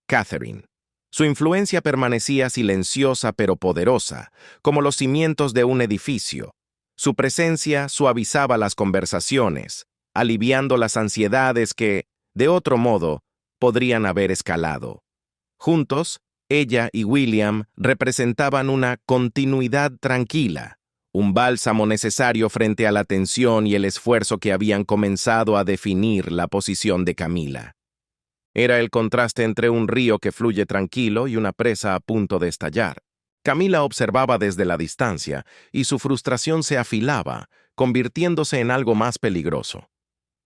Catherine. Su influencia permanecía silenciosa pero poderosa, como los cimientos de un edificio. Su presencia suavizaba las conversaciones, aliviando las ansiedades que, de otro modo, podrían haber escalado. Juntos, ella y William representaban una continuidad tranquila, un bálsamo necesario frente a la tensión y el esfuerzo que habían comenzado a definir la posición de Camila. Era el contraste entre un río que fluye tranquilo y una presa a punto de estallar. Camila observaba desde la distancia y su frustración se afilaba, convirtiéndose en algo más peligroso.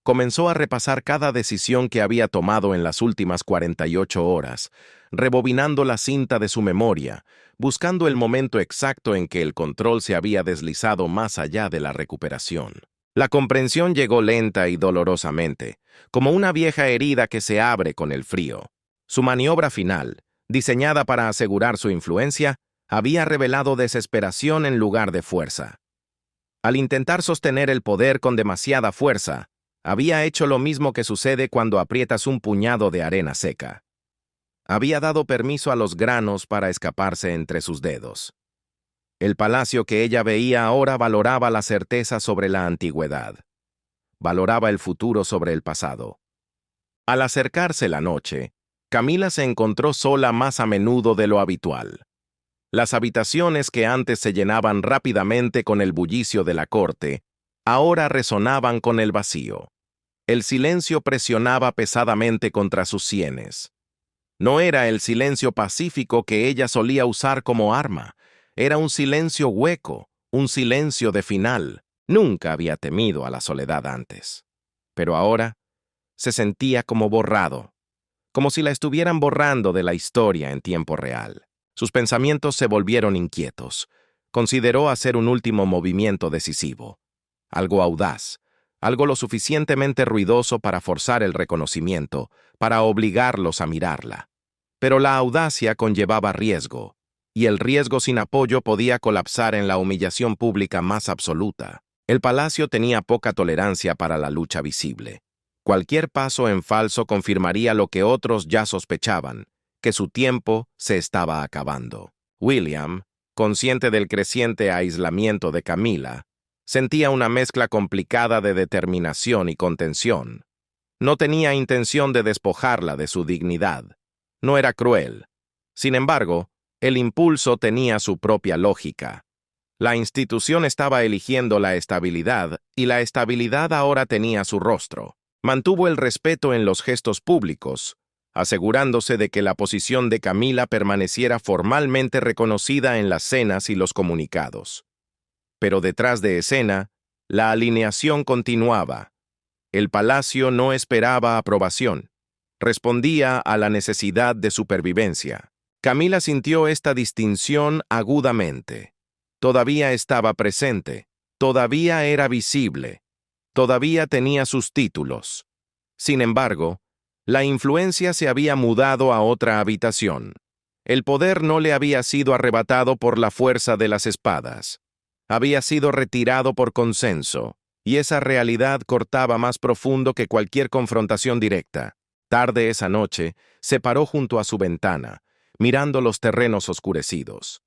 Comenzó a repasar cada decisión que había tomado en las últimas 48 horas, rebobinando la cinta de su memoria, buscando el momento exacto en que el control se había deslizado más allá de la recuperación. La comprensión llegó lenta y dolorosamente, como una vieja herida que se abre con el frío. Su maniobra final, diseñada para asegurar su influencia, había revelado desesperación en lugar de fuerza. Al intentar sostener el poder con demasiada fuerza, había hecho lo mismo que sucede cuando aprietas un puñado de arena seca. Había dado permiso a los granos para escaparse entre sus dedos. El palacio que ella veía ahora valoraba la certeza sobre la antigüedad. Valoraba el futuro sobre el pasado. Al acercarse la noche, Camila se encontró sola más a menudo de lo habitual. Las habitaciones que antes se llenaban rápidamente con el bullicio de la corte, ahora resonaban con el vacío. El silencio presionaba pesadamente contra sus sienes. No era el silencio pacífico que ella solía usar como arma. Era un silencio hueco, un silencio de final. Nunca había temido a la soledad antes. Pero ahora se sentía como borrado, como si la estuvieran borrando de la historia en tiempo real. Sus pensamientos se volvieron inquietos. Consideró hacer un último movimiento decisivo. Algo audaz, algo lo suficientemente ruidoso para forzar el reconocimiento, para obligarlos a mirarla. Pero la audacia conllevaba riesgo, y el riesgo sin apoyo podía colapsar en la humillación pública más absoluta. El palacio tenía poca tolerancia para la lucha visible. Cualquier paso en falso confirmaría lo que otros ya sospechaban, que su tiempo se estaba acabando. William, consciente del creciente aislamiento de Camila, sentía una mezcla complicada de determinación y contención. No tenía intención de despojarla de su dignidad. No era cruel. Sin embargo, el impulso tenía su propia lógica. La institución estaba eligiendo la estabilidad, y la estabilidad ahora tenía su rostro. Mantuvo el respeto en los gestos públicos, asegurándose de que la posición de Camila permaneciera formalmente reconocida en las cenas y los comunicados. Pero detrás de escena, la alineación continuaba. El palacio no esperaba aprobación. Respondía a la necesidad de supervivencia. Camila sintió esta distinción agudamente. Todavía estaba presente, todavía era visible, todavía tenía sus títulos. Sin embargo, la influencia se había mudado a otra habitación. El poder no le había sido arrebatado por la fuerza de las espadas. Había sido retirado por consenso, y esa realidad cortaba más profundo que cualquier confrontación directa. Tarde esa noche, se paró junto a su ventana, mirando los terrenos oscurecidos.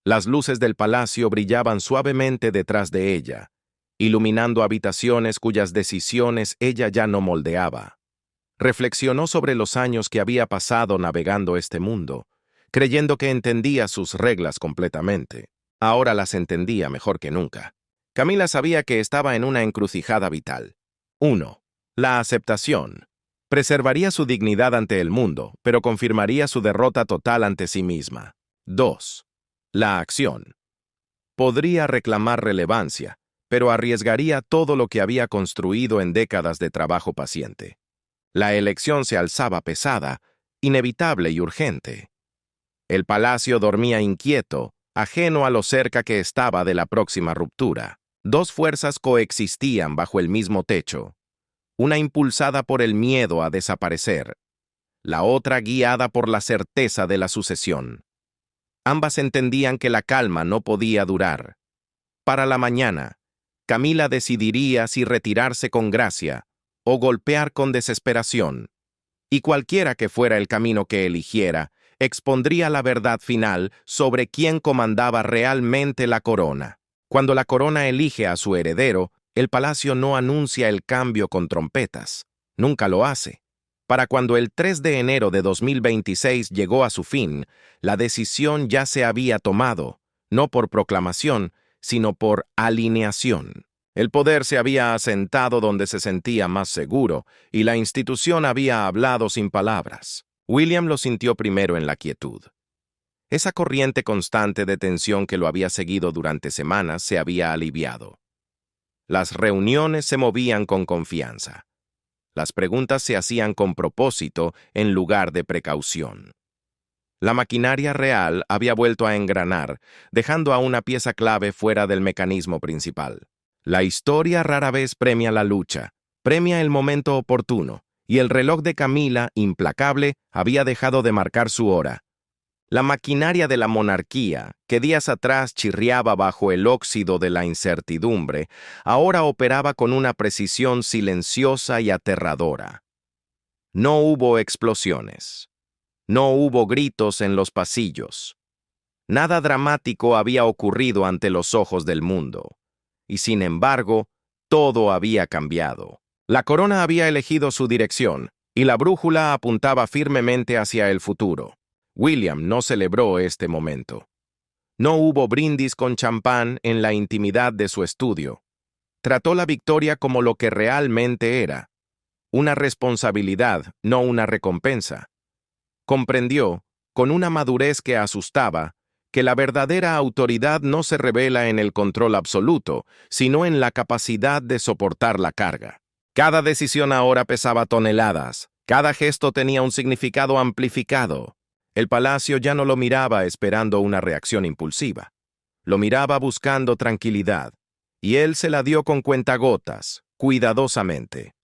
Las luces del palacio brillaban suavemente detrás de ella, iluminando habitaciones cuyas decisiones ella ya no moldeaba. Reflexionó sobre los años que había pasado navegando este mundo, creyendo que entendía sus reglas completamente. Ahora las entendía mejor que nunca. Camila sabía que estaba en una encrucijada vital. 1. La aceptación. Preservaría su dignidad ante el mundo, pero confirmaría su derrota total ante sí misma. 2. La acción. Podría reclamar relevancia, pero arriesgaría todo lo que había construido en décadas de trabajo paciente. La elección se alzaba pesada, inevitable y urgente. El palacio dormía inquieto, ajeno a lo cerca que estaba de la próxima ruptura. Dos fuerzas coexistían bajo el mismo techo, una impulsada por el miedo a desaparecer, la otra guiada por la certeza de la sucesión. Ambas entendían que la calma no podía durar. Para la mañana, Camila decidiría si retirarse con gracia o golpear con desesperación, y cualquiera que fuera el camino que eligiera, expondría la verdad final sobre quién comandaba realmente la corona. Cuando la corona elige a su heredero, el palacio no anuncia el cambio con trompetas. Nunca lo hace. Para cuando el 3 de enero de 2026 llegó a su fin, la decisión ya se había tomado, no por proclamación, sino por alineación. El poder se había asentado donde se sentía más seguro, y la institución había hablado sin palabras. William lo sintió primero en la quietud. Esa corriente constante de tensión que lo había seguido durante semanas se había aliviado. Las reuniones se movían con confianza. Las preguntas se hacían con propósito en lugar de precaución. La maquinaria real había vuelto a engranar, dejando a una pieza clave fuera del mecanismo principal. La historia rara vez premia la lucha, premia el momento oportuno, y el reloj de Camila, implacable, había dejado de marcar su hora. La maquinaria de la monarquía, que días atrás chirriaba bajo el óxido de la incertidumbre, ahora operaba con una precisión silenciosa y aterradora. No hubo explosiones. No hubo gritos en los pasillos. Nada dramático había ocurrido ante los ojos del mundo. Y sin embargo, todo había cambiado. La corona había elegido su dirección, y la brújula apuntaba firmemente hacia el futuro. William no celebró este momento. No hubo brindis con champán en la intimidad de su estudio. Trató la victoria como lo que realmente era, una responsabilidad, no una recompensa. Comprendió, con una madurez que asustaba, que la verdadera autoridad no se revela en el control absoluto, sino en la capacidad de soportar la carga. Cada decisión ahora pesaba toneladas, cada gesto tenía un significado amplificado. El palacio ya no lo miraba esperando una reacción impulsiva. Lo miraba buscando tranquilidad, y él se la dio con cuentagotas, cuidadosamente.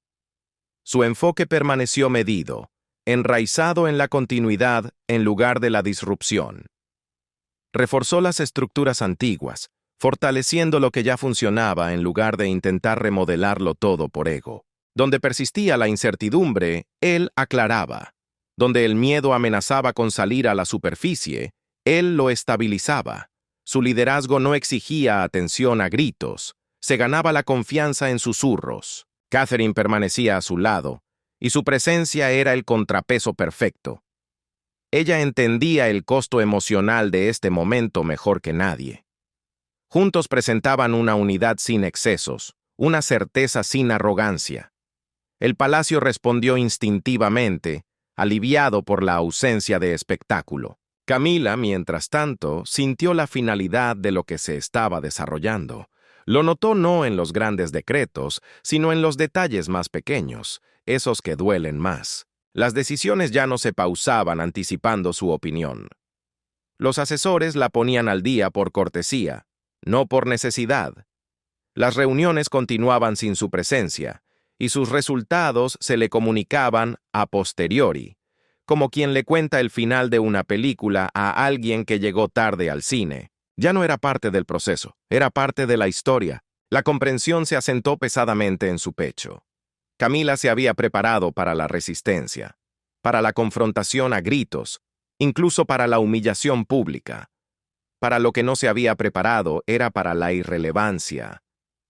Su enfoque permaneció medido, enraizado en la continuidad en lugar de la disrupción. Reforzó las estructuras antiguas, fortaleciendo lo que ya funcionaba en lugar de intentar remodelarlo todo por ego. Donde persistía la incertidumbre, él aclaraba. Donde el miedo amenazaba con salir a la superficie, él lo estabilizaba. Su liderazgo no exigía atención a gritos, se ganaba la confianza en susurros. Catherine permanecía a su lado, y su presencia era el contrapeso perfecto. Ella entendía el costo emocional de este momento mejor que nadie. Juntos presentaban una unidad sin excesos, una certeza sin arrogancia. El palacio respondió instintivamente, aliviado por la ausencia de espectáculo. Camila, mientras tanto, sintió la finalidad de lo que se estaba desarrollando. Lo notó no en los grandes decretos, sino en los detalles más pequeños, esos que duelen más. Las decisiones ya no se pausaban anticipando su opinión. Los asesores la ponían al día por cortesía, no por necesidad. Las reuniones continuaban sin su presencia, y sus resultados se le comunicaban a posteriori, como quien le cuenta el final de una película a alguien que llegó tarde al cine. Ya no era parte del proceso, era parte de la historia. La comprensión se asentó pesadamente en su pecho. Camila se había preparado para la resistencia, para la confrontación a gritos, incluso para la humillación pública. Para lo que no se había preparado era para la irrelevancia,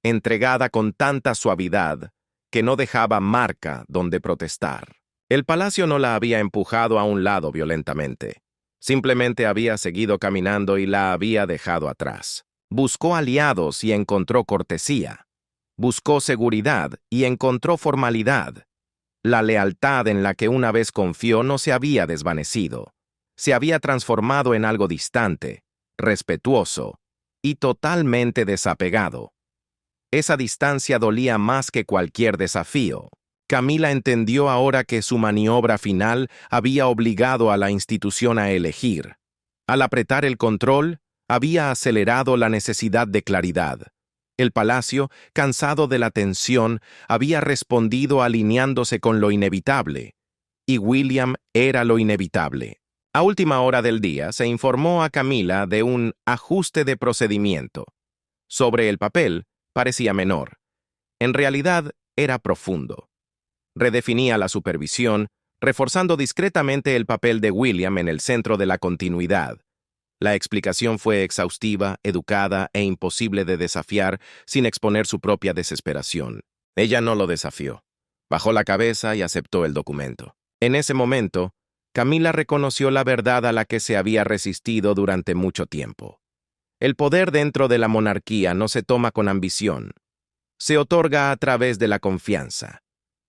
entregada con tanta suavidad que no dejaba marca donde protestar. El palacio no la había empujado a un lado violentamente. Simplemente había seguido caminando y la había dejado atrás. Buscó aliados y encontró cortesía. Buscó seguridad y encontró formalidad. La lealtad en la que una vez confió no se había desvanecido. Se había transformado en algo distante, respetuoso y totalmente desapegado. Esa distancia dolía más que cualquier desafío. Camila entendió ahora que su maniobra final había obligado a la institución a elegir. Al apretar el control, había acelerado la necesidad de claridad. El palacio, cansado de la tensión, había respondido alineándose con lo inevitable. Y William era lo inevitable. A última hora del día se informó a Camila de un ajuste de procedimiento. Sobre el papel, parecía menor. En realidad, era profundo. Redefinía la supervisión, reforzando discretamente el papel de William en el centro de la continuidad. La explicación fue exhaustiva, educada e imposible de desafiar sin exponer su propia desesperación. Ella no lo desafió. Bajó la cabeza y aceptó el documento. En ese momento, Camila reconoció la verdad a la que se había resistido durante mucho tiempo. El poder dentro de la monarquía no se toma con ambición. Se otorga a través de la confianza.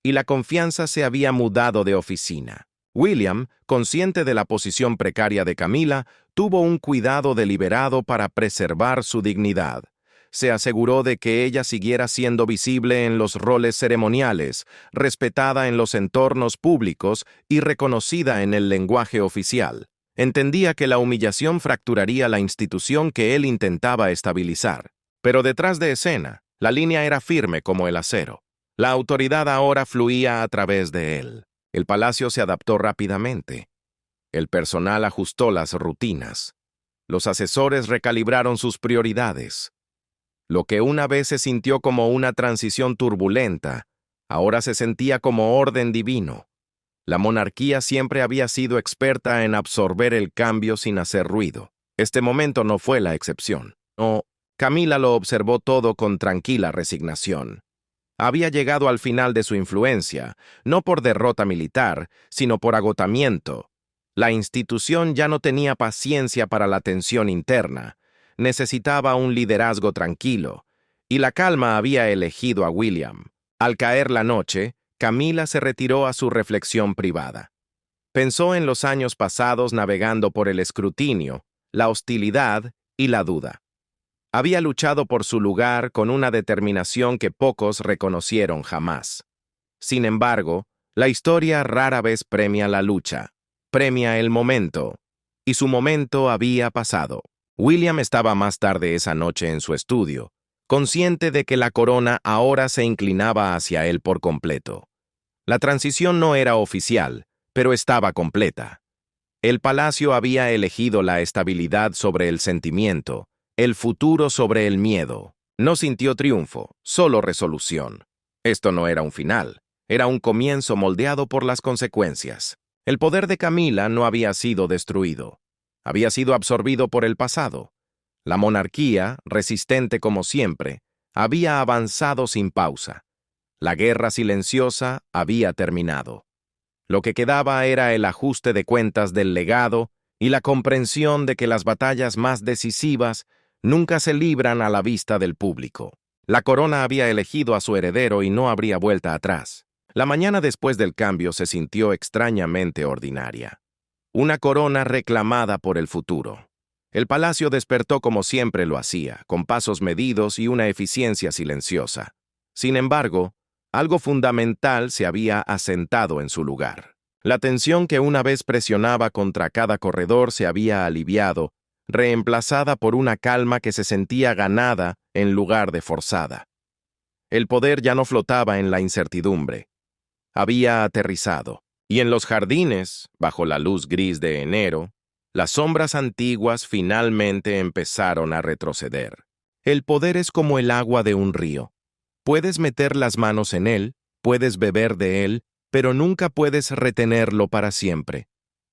Y la confianza se había mudado de oficina. William, consciente de la posición precaria de Camila, tuvo un cuidado deliberado para preservar su dignidad. Se aseguró de que ella siguiera siendo visible en los roles ceremoniales, respetada en los entornos públicos y reconocida en el lenguaje oficial. Entendía que la humillación fracturaría la institución que él intentaba estabilizar. Pero detrás de escena, la línea era firme como el acero. La autoridad ahora fluía a través de él. El palacio se adaptó rápidamente. El personal ajustó las rutinas. Los asesores recalibraron sus prioridades. Lo que una vez se sintió como una transición turbulenta, ahora se sentía como orden divino. La monarquía siempre había sido experta en absorber el cambio sin hacer ruido. Este momento no fue la excepción. No, Camila lo observó todo con tranquila resignación. Había llegado al final de su influencia, no por derrota militar, sino por agotamiento. La institución ya no tenía paciencia para la tensión interna, necesitaba un liderazgo tranquilo, y la calma había elegido a William. Al caer la noche, Camila se retiró a su reflexión privada. Pensó en los años pasados navegando por el escrutinio, la hostilidad y la duda. Había luchado por su lugar con una determinación que pocos reconocieron jamás. Sin embargo, la historia rara vez premia la lucha, premia el momento, y su momento había pasado. William estaba más tarde esa noche en su estudio, consciente de que la corona ahora se inclinaba hacia él por completo. La transición no era oficial, pero estaba completa. El palacio había elegido la estabilidad sobre el sentimiento, el futuro sobre el miedo. No sintió triunfo, solo resolución. Esto no era un final, era un comienzo moldeado por las consecuencias. El poder de Camila no había sido destruido. Había sido absorbido por el pasado. La monarquía, resistente como siempre, había avanzado sin pausa. La guerra silenciosa había terminado. Lo que quedaba era el ajuste de cuentas del legado y la comprensión de que las batallas más decisivas nunca se libran a la vista del público. La corona había elegido a su heredero y no habría vuelta atrás. La mañana después del cambio se sintió extrañamente ordinaria. Una corona reclamada por el futuro. El palacio despertó como siempre lo hacía, con pasos medidos y una eficiencia silenciosa. Sin embargo, algo fundamental se había asentado en su lugar. La tensión que una vez presionaba contra cada corredor se había aliviado, reemplazada por una calma que se sentía ganada en lugar de forzada. El poder ya no flotaba en la incertidumbre. Había aterrizado, y en los jardines, bajo la luz gris de enero, las sombras antiguas finalmente empezaron a retroceder. El poder es como el agua de un río. Puedes meter las manos en él, puedes beber de él, pero nunca puedes retenerlo para siempre.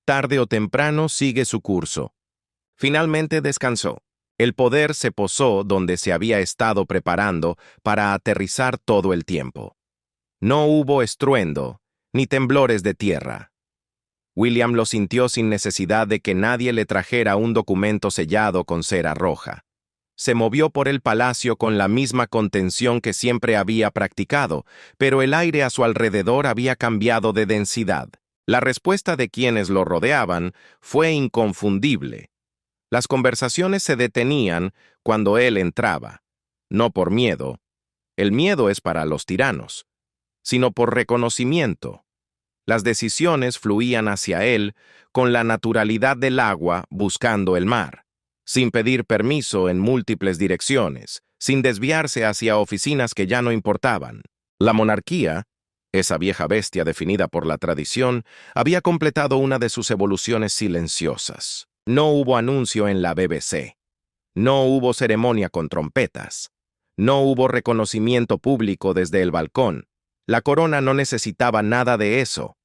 Tarde o temprano sigue su curso. Finalmente descansó. El poder se posó donde se había estado preparando para aterrizar todo el tiempo. No hubo estruendo, ni temblores de tierra. William lo sintió sin necesidad de que nadie le trajera un documento sellado con cera roja. Se movió por el palacio con la misma contención que siempre había practicado, pero el aire a su alrededor había cambiado de densidad. La respuesta de quienes lo rodeaban fue inconfundible. Las conversaciones se detenían cuando él entraba, no por miedo, el miedo es para los tiranos, sino por reconocimiento. Las decisiones fluían hacia él con la naturalidad del agua buscando el mar, sin pedir permiso en múltiples direcciones, sin desviarse hacia oficinas que ya no importaban. La monarquía, esa vieja bestia definida por la tradición, había completado una de sus evoluciones silenciosas. No hubo anuncio en la BBC. No hubo ceremonia con trompetas. No hubo reconocimiento público desde el balcón. La corona no necesitaba nada de eso.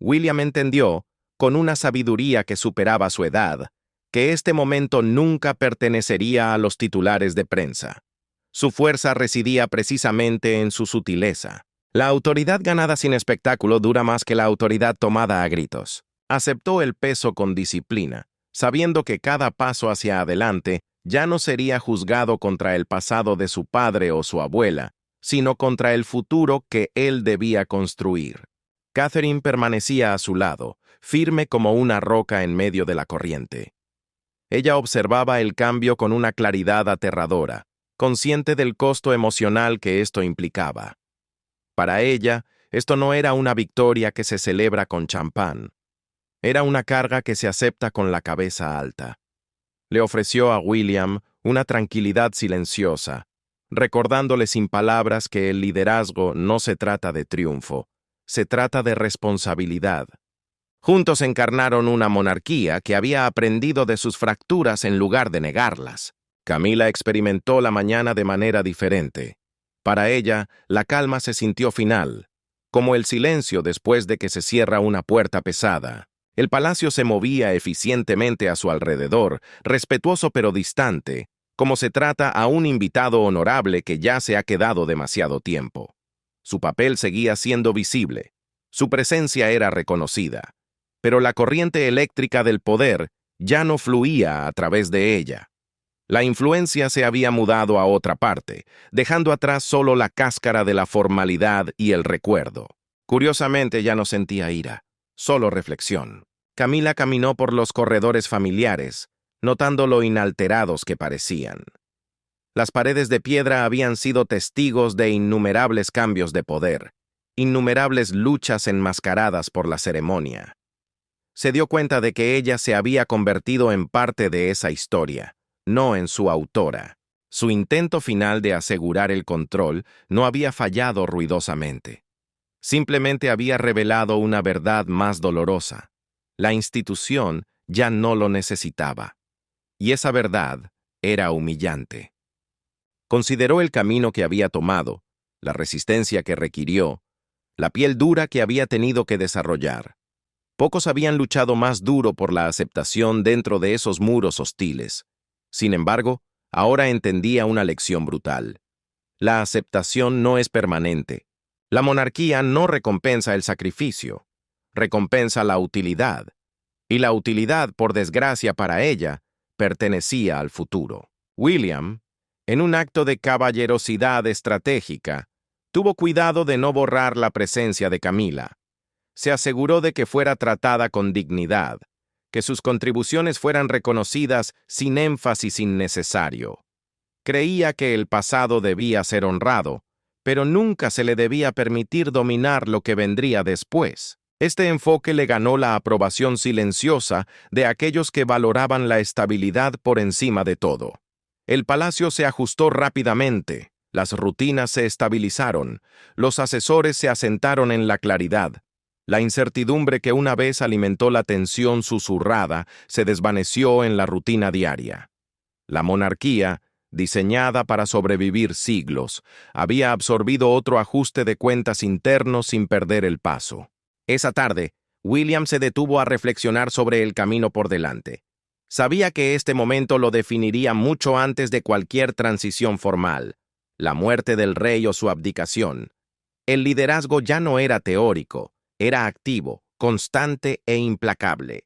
William entendió, con una sabiduría que superaba su edad, que este momento nunca pertenecería a los titulares de prensa. Su fuerza residía precisamente en su sutileza. La autoridad ganada sin espectáculo dura más que la autoridad tomada a gritos. Aceptó el peso con disciplina, sabiendo que cada paso hacia adelante ya no sería juzgado contra el pasado de su padre o su abuela, sino contra el futuro que él debía construir. Catherine permanecía a su lado, firme como una roca en medio de la corriente. Ella observaba el cambio con una claridad aterradora, consciente del costo emocional que esto implicaba. Para ella, esto no era una victoria que se celebra con champán. Era una carga que se acepta con la cabeza alta. Le ofreció a William una tranquilidad silenciosa, recordándole sin palabras que el liderazgo no se trata de triunfo, se trata de responsabilidad. Juntos encarnaron una monarquía que había aprendido de sus fracturas en lugar de negarlas. Camila experimentó la mañana de manera diferente. Para ella, la calma se sintió final, como el silencio después de que se cierra una puerta pesada. El palacio se movía eficientemente a su alrededor, respetuoso pero distante, como se trata a un invitado honorable que ya se ha quedado demasiado tiempo. Su papel seguía siendo visible, su presencia era reconocida, pero la corriente eléctrica del poder ya no fluía a través de ella. La influencia se había mudado a otra parte, dejando atrás solo la cáscara de la formalidad y el recuerdo. Curiosamente ya no sentía ira, solo reflexión. Camila caminó por los corredores familiares, notando lo inalterados que parecían. Las paredes de piedra habían sido testigos de innumerables cambios de poder, innumerables luchas enmascaradas por la ceremonia. Se dio cuenta de que ella se había convertido en parte de esa historia, no en su autora. Su intento final de asegurar el control no había fallado ruidosamente. Simplemente había revelado una verdad más dolorosa. La institución ya no lo necesitaba. Y esa verdad era humillante. Consideró el camino que había tomado, la resistencia que requirió, la piel dura que había tenido que desarrollar. Pocos habían luchado más duro por la aceptación dentro de esos muros hostiles. Sin embargo, ahora entendía una lección brutal. La aceptación no es permanente. La monarquía no recompensa el sacrificio, recompensa la utilidad. Y la utilidad, por desgracia para ella, pertenecía al futuro. William, en un acto de caballerosidad estratégica, tuvo cuidado de no borrar la presencia de Camila. Se aseguró de que fuera tratada con dignidad, que sus contribuciones fueran reconocidas sin énfasis innecesario. Creía que el pasado debía ser honrado, pero nunca se le debía permitir dominar lo que vendría después. Este enfoque le ganó la aprobación silenciosa de aquellos que valoraban la estabilidad por encima de todo. El palacio se ajustó rápidamente, las rutinas se estabilizaron, los asesores se asentaron en la claridad. La incertidumbre que una vez alimentó la tensión susurrada se desvaneció en la rutina diaria. La monarquía, diseñada para sobrevivir siglos, había absorbido otro ajuste de cuentas internos sin perder el paso. Esa tarde, William se detuvo a reflexionar sobre el camino por delante. Sabía que este momento lo definiría mucho antes de cualquier transición formal, la muerte del rey o su abdicación. El liderazgo ya no era teórico, era activo, constante e implacable.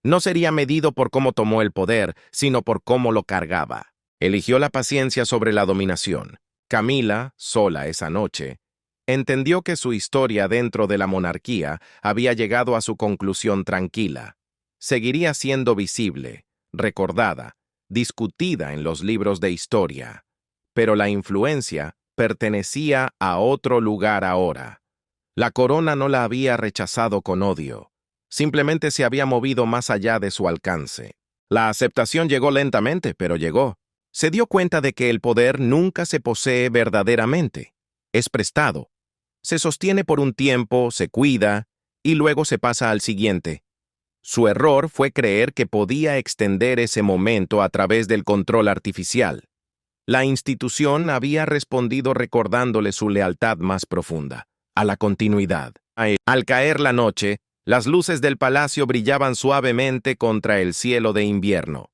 No sería medido por cómo tomó el poder, sino por cómo lo cargaba. Eligió la paciencia sobre la dominación. Camila, sola esa noche, entendió que su historia dentro de la monarquía había llegado a su conclusión tranquila. Seguiría siendo visible, recordada, discutida en los libros de historia, pero la influencia pertenecía a otro lugar ahora. La corona no la había rechazado con odio, simplemente se había movido más allá de su alcance. La aceptación llegó lentamente, pero llegó. Se dio cuenta de que el poder nunca se posee verdaderamente, es prestado. Se sostiene por un tiempo, se cuida, y luego se pasa al siguiente. Su error fue creer que podía extender ese momento a través del control artificial. La institución había respondido recordándole su lealtad más profunda, a la continuidad. Al caer la noche, las luces del palacio brillaban suavemente contra el cielo de invierno.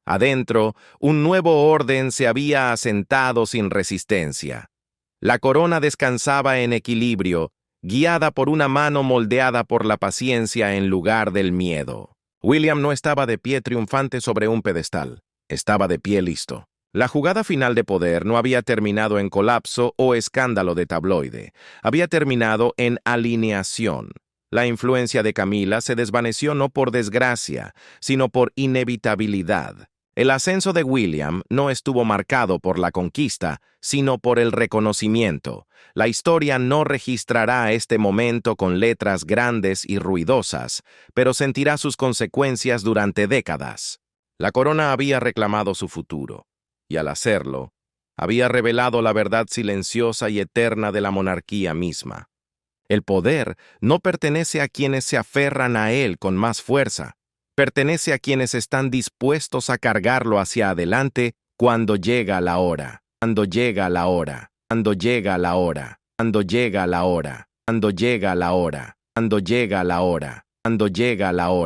Adentro, un nuevo orden se había asentado sin resistencia. La corona descansaba en equilibrio, guiada por una mano moldeada por la paciencia en lugar del miedo. William no estaba de pie triunfante sobre un pedestal, estaba de pie listo. La jugada final de poder no había terminado en colapso o escándalo de tabloide, había terminado en alineación. La influencia de Camila se desvaneció no por desgracia, sino por inevitabilidad. El ascenso de William no estuvo marcado por la conquista, sino por el reconocimiento. La historia no registrará este momento con letras grandes y ruidosas, pero sentirá sus consecuencias durante décadas. La corona había reclamado su futuro, y al hacerlo, había revelado la verdad silenciosa y eterna de la monarquía misma. El poder no pertenece a quienes se aferran a él con más fuerza. Pertenece a quienes están dispuestos a cargarlo hacia adelante cuando llega la hora, cuando llega la hora, cuando llega la hora, cuando llega la hora, cuando llega la hora, cuando llega la hora, cuando llega la hora.